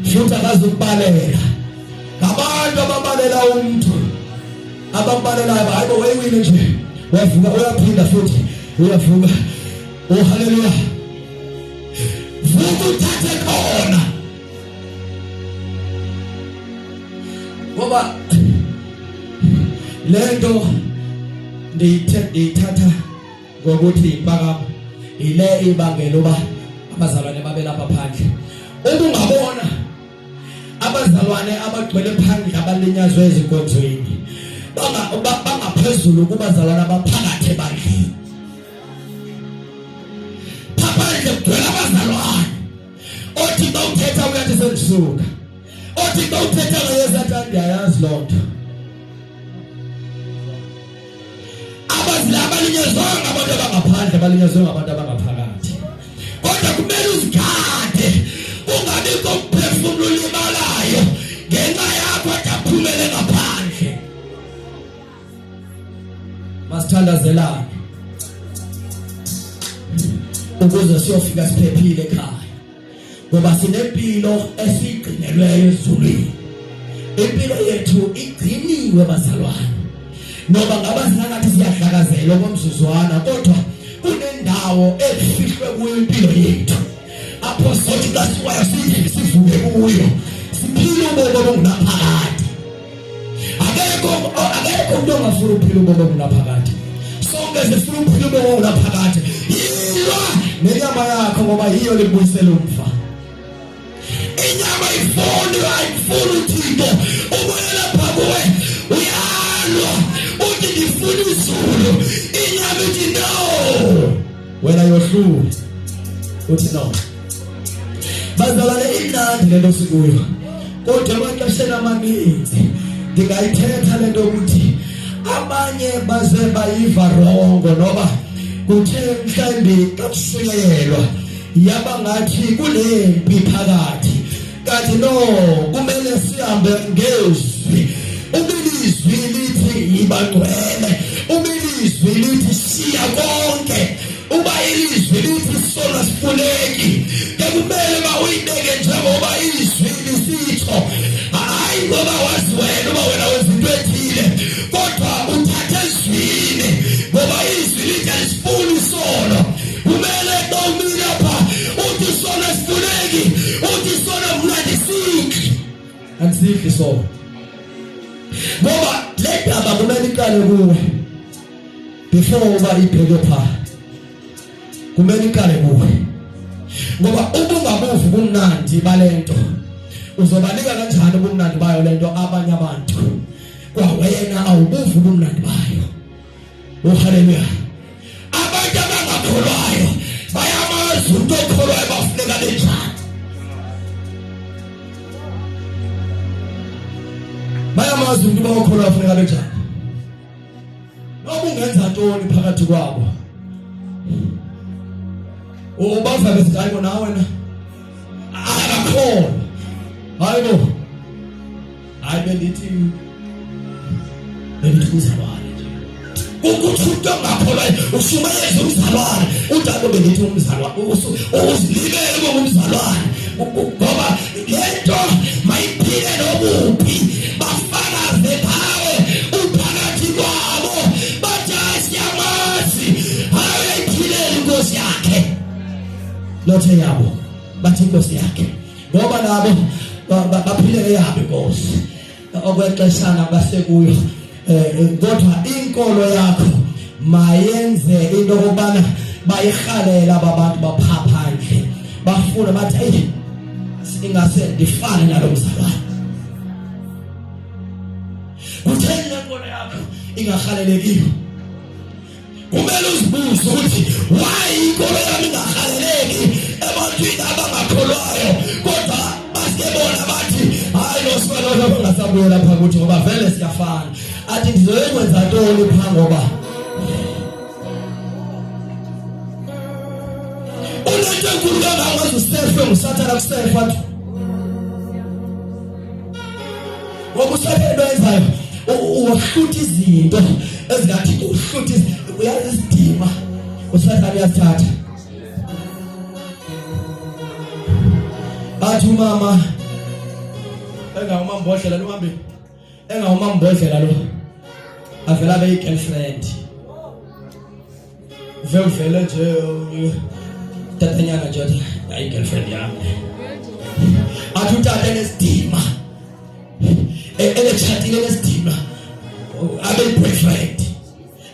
futhi akazukubalela abantu ababalela umuntu ababalelayo hayibo weyiwile nje wavuka uyaphinda futhi uyavuka haleluya vuka uthathe khona ngoba lento ndiyithatha ngokuthi impakamo ile ibangela uba abazalwane babe lapha phandle ubungabona abazalwane abagcwele phandle abalinyazwe ezinkonzweni bangaphezulu kubazalwane abaphakathi ebandleni phandle kugcwele abazalwane othi xa uthetha uyathi sendisuka othi xa uthetha ngeyezathi andiyayazi loo nto abalinyazwanga abantu abangaphandle balinyazwe ngabantu abangaphakathi kodwa kumele uzigade ungabikho ukuphefumula ulimalayo ngenxa yakho aphumele ngaphandle masithandazelane ukuze siyofika siphephile ekhaya ngoba sinempilo esiyigcinelweyo ezulwini impilo yethu igciniwe bazalwane noba ngaba singathi siyadlakazela okomzuzwana kodwa kunendawo efihlwe kuyo impilo yethu apho sothi kasiwayo sivuke kuyo siphile ubomi obungaphakathi akekho umuntu ongafuna ukuphila ubomi obungaphakathi sonke sifuna ukuphila ubomi obungaphakathi yilwa nenyama yakho ngoba yiyo lebuyisela umfa inyama ifuni ayifuni uthixo ubuyela phakuwe uyalwa uthi ngifuna izulu inyama ithi no wena yohlula uthi no bazalwane imnandi lento sikuyo kodwa amaxesha amaninzi ndingayithetha lento ukuthi abanye baze bayiva rongo noba kuthe mhlambi kakushunyelwa yaba ngathi kunempi phakathi kanti no kumele sihambe ngezwi ubilizwi lithi ibangcwele ubilizwi lithi siya konke uba ilizwi lithi sona sifuneki kumele bawuyibeke njengoba izwi lisitho hayi ngoba wazi wena uba wena wezinto ethile kodwa uthathe izwini ngoba izwi lithi alisifuni isono kumele qawumile lapha uthi sona sifuneki uthi sona mnandi sikhi akusikhi sona ngoba le ndaba kumele iqale kuwe before uba ibheke pha kumele iqale kuwe ngoba ubungabuvi kumnandi balento uzobanika kanjani ubumnandi bayo lento abanye abantu kwawena awubuvi ubumnandi bayo haleluya abantu abangakholwayo bayamazi umuntu okholwayo bafuneka benjani bayamazi umuntu okholwayo bafuneka benjani noma ungenza ntoni phakathi kwabo ubava bese hayibo nawe wena akakholwa hayibo hayi bendithi uzalwane ukuthi umuntu ongakholwayo usumayeza umzalwane utalo bendithi umzalwane uzilibele ngomzalwane ngoba lento mayiphile nobuphi bafakaze phawe uphakathi kwabo bathi yamazi hayi iphile inkosi yakhe lothe yabo bathi inkosi yakhe ngoba nabo baphile yabo inkosi okwexeshana basekuyo kodwa inkolo yakho mayenze into okubana bayihalela abantu baphaphandle bafuna bathi hey ingase ndifane nalomzalwane utheni lenkolo yakho ingahalelekiyo kumele uzibuze ukuthi why inkolo yami ingahaleleki ebantwini abangakholwayo kodwa basebona bathi hayi abuye lapha ukuthi ngoba vele siyafana athi ndizoyenza ntoni pha ngoba unento enkulu kangaka usefe usathana kusefa nje ngoba usathana enzayo uhlutha izinto ezingathi uhlutha uyazisidima usathana uyathatha athi umama engawumambodlela lo uhambe engawumambodlela lo avela be girlfriend vele nje tatanyana nje ayi girlfriend yami athi utata nesidima chatile nesidima abe boyfriend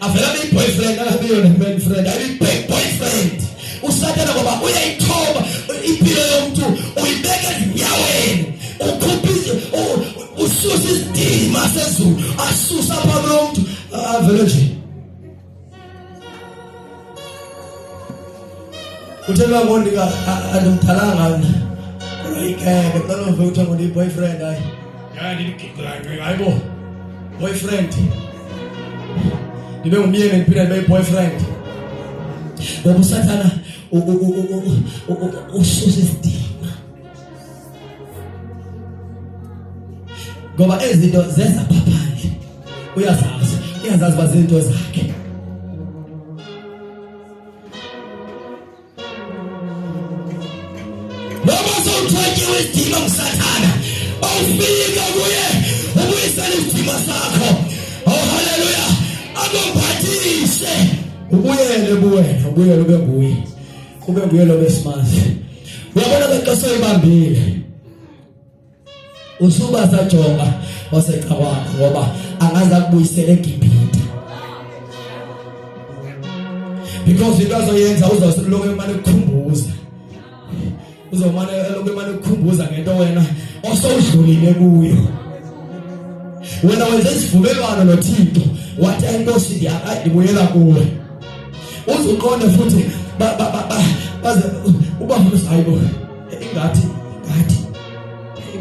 avela be boyfriend abe yona man friend abe boyfriend usatana ngoba uyayithoba impilo yomuntu uyibeka ezinyaweni ukhuphise ususa isidima sezulu asusa phambi komuntu avele nje uthelwa ngondika andimthalanga uyikeke qala ukuthi ngoni boyfriend hayi hayibo boyfriend ndibe ngumyeni ngiphila be boyfriend ngoba usathana ususa isidima ngoba ezinto zenza phandle uyazazi bazinto zakhe ngoba sowuthathiwe isidima usathana awufika kuye ubuyisana isidima sakho oh haleluya akomphathise ubuyele ube nguye lo besimazi uyabona beqoso ibambile usuba sajonga waseqa wakho ngoba angaza kubuyisela eGibhithe because into azoyenza uzawusiloko emane ukukhumbuza uzomane eloko emane ukukhumbuza ngento wena osowudlulile kuyo wena wenza isivumelwano noThixo wathi inkosi ndiyakadibuyela kuwe uzuqonde futhi baze uba mfundisi hayibo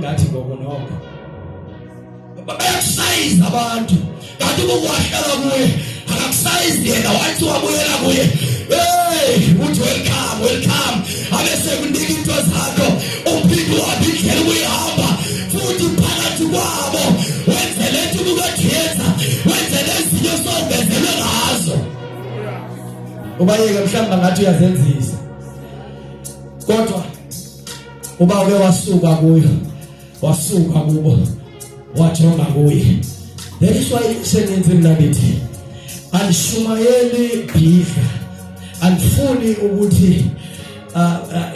ingathi ngoku noko bayakusayiza abantu kanti ukuwahlala kuye akakusayizi yena wathi wabuyela kuye uthi welcome abese kunika into zakho uphinde wabindlela ukuyihamba futhi phakathi kwabo wenzele into kukaJesu wenzele izinto songezelwe ngazo ubayeke mhlamba ngathi uyazenzisa kodwa uba uke wasuka kubo wajonga kuye that is why senenze mnadithi andishumayeli bhidla andifuni ukuthi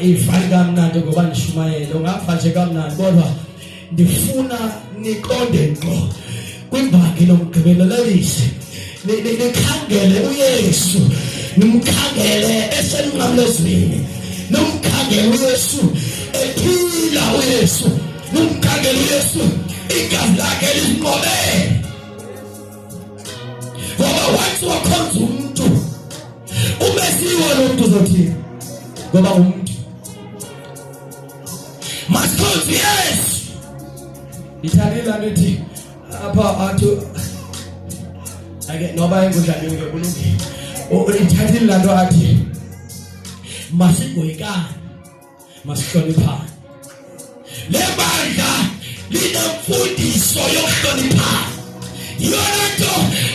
ifani kamnandi ngoba ndishumayele ungafa nje kamnandi kodwa ndifuna niqonde ngqo kwimbangi lomgqibelelisi nikhangele uYesu nimkhangele esenqamlezweni nimkhangele uYesu ephila uYesu nimkhangele uYesu igazi lakhe lisinqobele ngoba wathi wakhonza umuntu umesiwe lo muntu uzothini ngoba umuntu masikhonze Yesu ithalela nithi apha athu ake noba engudlali kulungile ithathile lanto athi masigwekane masihloniphane le bandla linemfundiso yokuhloniphana yona nto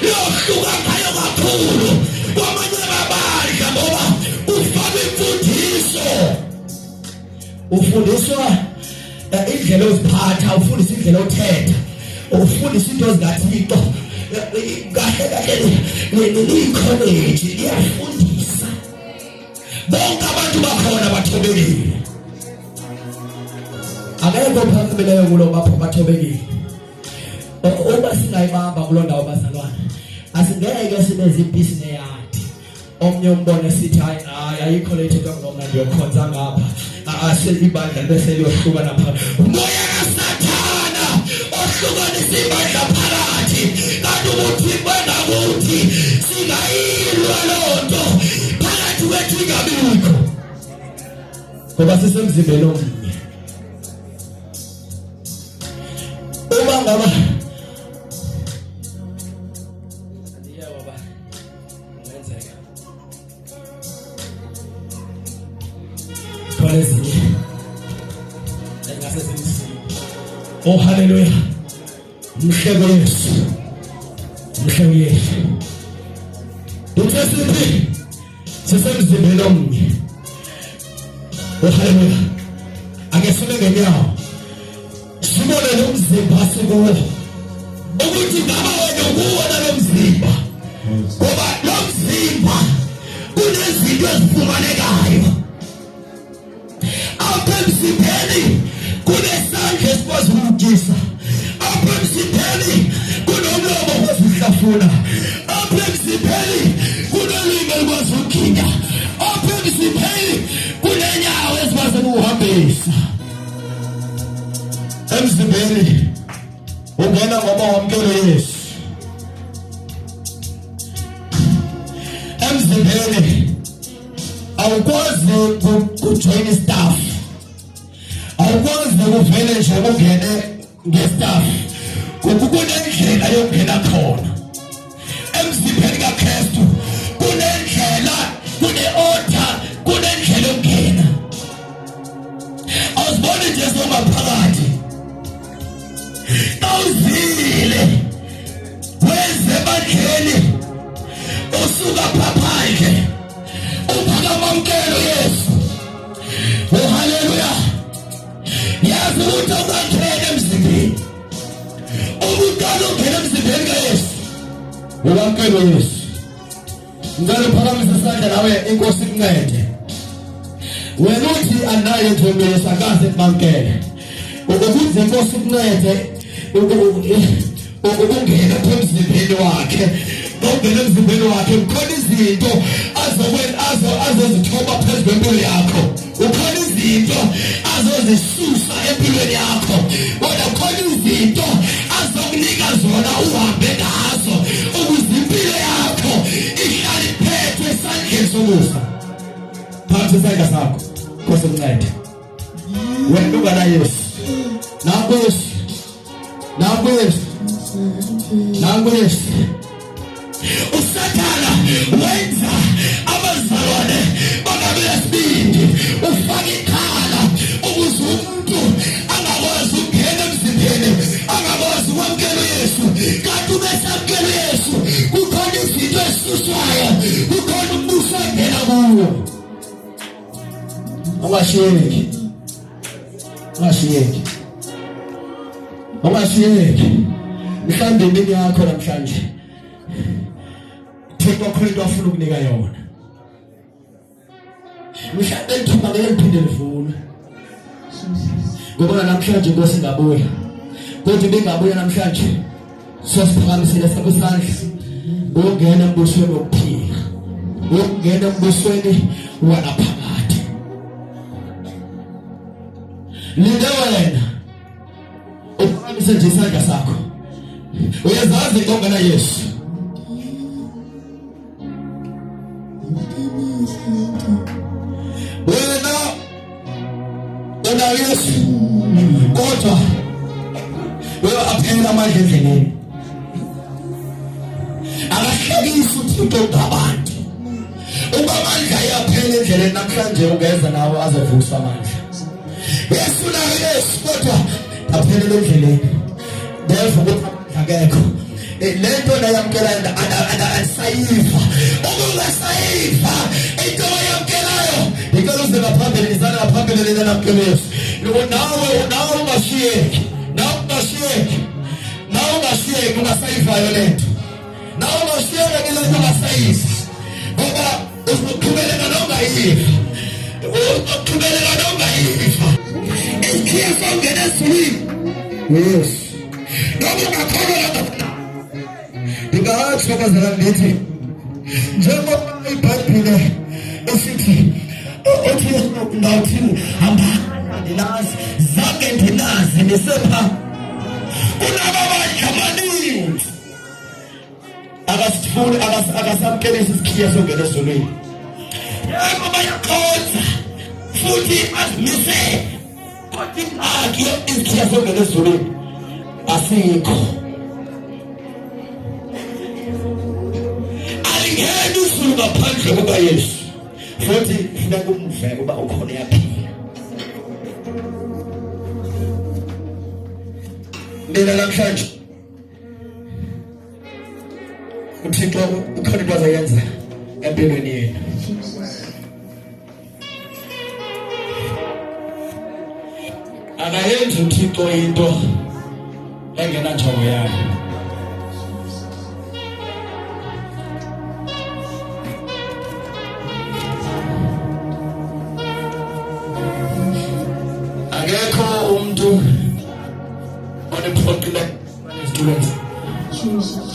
yohluka ngayo kakhulu kwamanye amabandla ngoba ufaka imfundiso ufundiswa indlela oziphatha ufundisa indlela othetha ufundisa into ezingathixo kahle likholeji liyafundisa bonke abantu bakhona bathobekile akekho phambeleyo kulo bapho bathobekile uma singayibamba kulo ndawo bazalwane asingeke sibe zibhizinesi yadi omnye umbone sithi hayi ayikho lethe kwangoma ndiyokhonza ngapha asibandla bese liyohluka lapha umoya kaSathana ohlukanisa ibandla phakathi kanti ukuthi bengakuthi singayilwa lonto phakathi kwethu ingabikho ngoba sisemzimbeni omnye uma ngaba Oh hallelujah. Mhlebo Yesu. Mhlebo Yesu. Uthesiphi sisemzimbeni omnye. Oh hallelujah. Ake sibe ngenyawo. Sibone lo mzimba sikuwo. Ukuthi ngaba wena ukuwona lo mzimba. Ngoba lo mzimba kunezinto ezifumanekayo. Apha emzimbeni kunesandla esikwazi ukugisa. Apha emzimbeni kunomlomo wokuhlafuna. Apha emzimbeni kunolimi elikwazi ukukhinya. Apha emzimbeni kunenyawo ezikwazi ukuhambisa. Emzimbeni ungena ngoba wamkele Yesu. Emzimbeni awukwazi ukujoin staff. Awukwazi ukuvele nje ungene ngestaff. Kunendlela yokungena khona. Emzimbeni kaKristu kunendlela, kune-order, kunendlela yokungena. Awuziboni nje somaphakathi. Awuzile wenze bandleni usuka phandle uphakama mkelo Yesu. Oh hallelujah. Yazi ukuthi ungangena emzimbeni. Ukutala ungena emzimbeni kaYesu. Uwamkelo Yesu. Ngicela uphakamisa isandla nawe inkosi ikuncede. Wena uthi anaye ntombi Yesu akaze kumamkele. Ukuthi inkosi ikuncede ukungena emzimbeni wakhe. Ungena emzimbeni wakhe ukhona izinto azozithoba phezu kwempilo yakho. Ukhona izinto azozisusa empilweni yakho. Kodwa ukhona izinto azokunika zona uhambe ngazo ukuze impilo yakho ihlale iphethwe esandleni somusa. Phansi isandla sakho Nkosi uncede. Wena ungana Yesu. Nangu Yesu. Nangu Yesu. Nangu Yesu. Usathana wenza abazalwane bangabesibindi ufaka ikhala ukuze umuntu angakwazi ukungena emzimbeni, angakwazi ukwamkela Yesu. Kanti ubesamkela Yesu kukhona izinto ezisuswayo, kukhona umbuso ongena kuwo. Ungashiyeki. Ungashiyeki. Ungashiyeki. Mhlambe impilo yakho namhlanje Thixo khona into afuna ukunika yona. Mhlambe ithuba ngeliphinde livuna. Ngoba namhlanje Nkosi ngabuya. Kodwa bengabuya namhlanje sosiphakamisile sakho isandla. Ungena embusweni wokuphila. Ungena embusweni wanaphakade. Linde wena. Uphakamise nje isandla sakho. Uyazazi ngongena Yesu. Wena una Yesu. Kodwa wena aphela amandla endleleni. Akahlekisa uThixo ngabantu. Uma amandla ayaphela endleleni namhlanje ungeza nawe azovusa amandla. Yesu na Yesu kodwa aphela endleleni. Therefore akekho. Lento nayamkela anasayiva. Ukungasayiva into yamkelayo. Ikaloze ngaphambili izana ngaphambili lena namkelesi. Nawe ungashiyeki. Nawe ungashiyeki ungasayivayo lento. Nawe ungashiyeki lento ungasayiva. Ngoba uzoqhubeleka nongayiva. Uzoqhubeleka nongayiva. Isikhiya songena eswini. Yes. Noma ungakholwa Ndingatsho bazalwane ndithi njengoba iBhayibhile esithi uthi ngawuthi hamba ndinazi zange ndinazi nisepha kunaba abanjamaningi akasifuni akasamkelisi isikhiya songena ezulwini yebo bayakhonza futhi azimise kodwa akho isikhiya songena ezulwini asikho. Alingeni usuka phandle kukaYesu futhi funa kumve uba ukhona yaphila. mina namhlanje uThixo ukhona into azayenza empilweni yenu. Akayenzi uThixo into engena njongo yakhe. Akekho umuntu onephoqile nesitulweni. Jesus.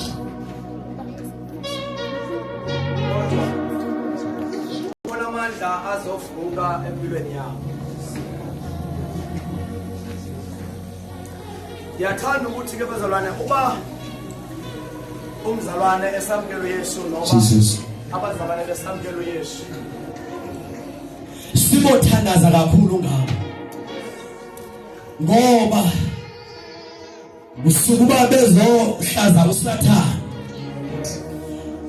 Amandla azovuka empilweni yakho. Yathanda ukuthi ke bazalwane uba umzalwane esamkelo Yesu noma abazalwane besamkelo Yesu sibothandaza kakhulu ngabo ngoba kusukuba bezohlaza uSathane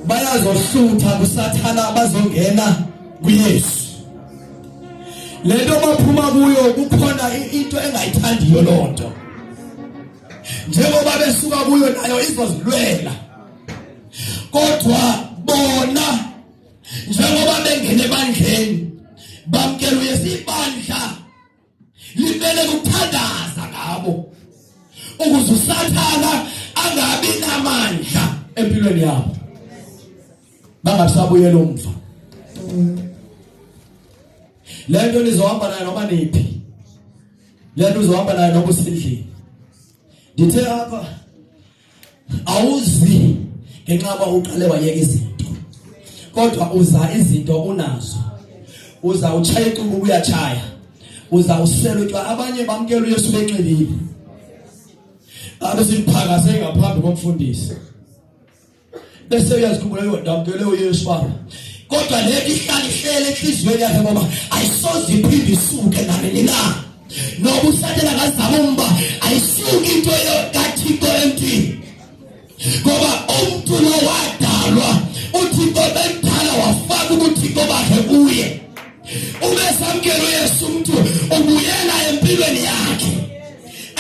bayazohlutha kuSathana bazongena kuYesu. Lento baphuma kuyo kukhona into engayithandiyo lonto. Njengoba besuka kuyo nayo izozilwela. Kodwa bona njengoba bengene ebandleni bamkela uYesu ibandla libele ukuthandaza ngabo ukuze uSathana angabi namandla empilweni yabo. Bangasabuyela umva. Lento nizohamba nayo noma niphi. Lento uzohamba nayo noma usendlini. Ngithe apha awuzi ngenxa uqale wayeka izinto. Kodwa uza izinto unazo. Uza uchaya icubu uyachaya. Uza uselwe abanye bamkela uYesu benxilile. Abesiphakase ngaphambi komfundisi. Bese uyazikhumbula yodamkele uYesu baba. Kodwa leli ihlalihlele enhlizweni yakhe ngoba ayisoze iphinde isuke nami na. Noba uSathane akazabumba ayisuki into yokaThixo empini. Ngoba umuntu lo wadalwa uThixo bemdala wafaka ubuThixo bakhe kuye. Ubesamkela uYesu umuntu ubuyela empilweni yakhe.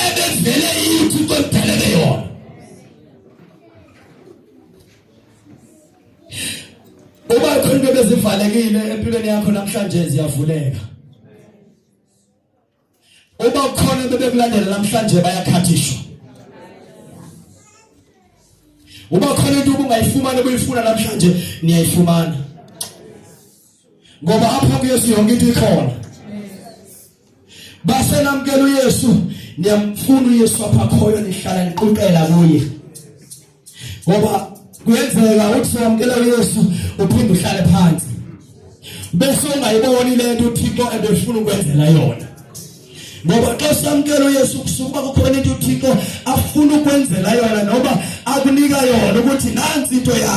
Ebevele uThixo emdalele yona. Uba khona into bezivalekile empilweni yakho namhlanje ziyavuleka. Uba khona into bekulandela namhlanje bayakhathishwa. Uba khona into ubungayifumana ubuyifuna namhlanje niyayifumana. Ngoba apha kuYesu yonke into ikhona. Basenamkela uYesu niyamfuna uYesu apha khoyo nihlala niqoqela kuye. Ngoba kuyenzeka ukuthi samkela uYesu uphinde uhlale phansi. Bese ungayiboni lento uThixo ebefuna ukwenzela yona. Ngoba xa samkela uYesu kusuka kukhona into uThixo afuna ukwenzela yona noma akunika yona ukuthi nansi into yakho.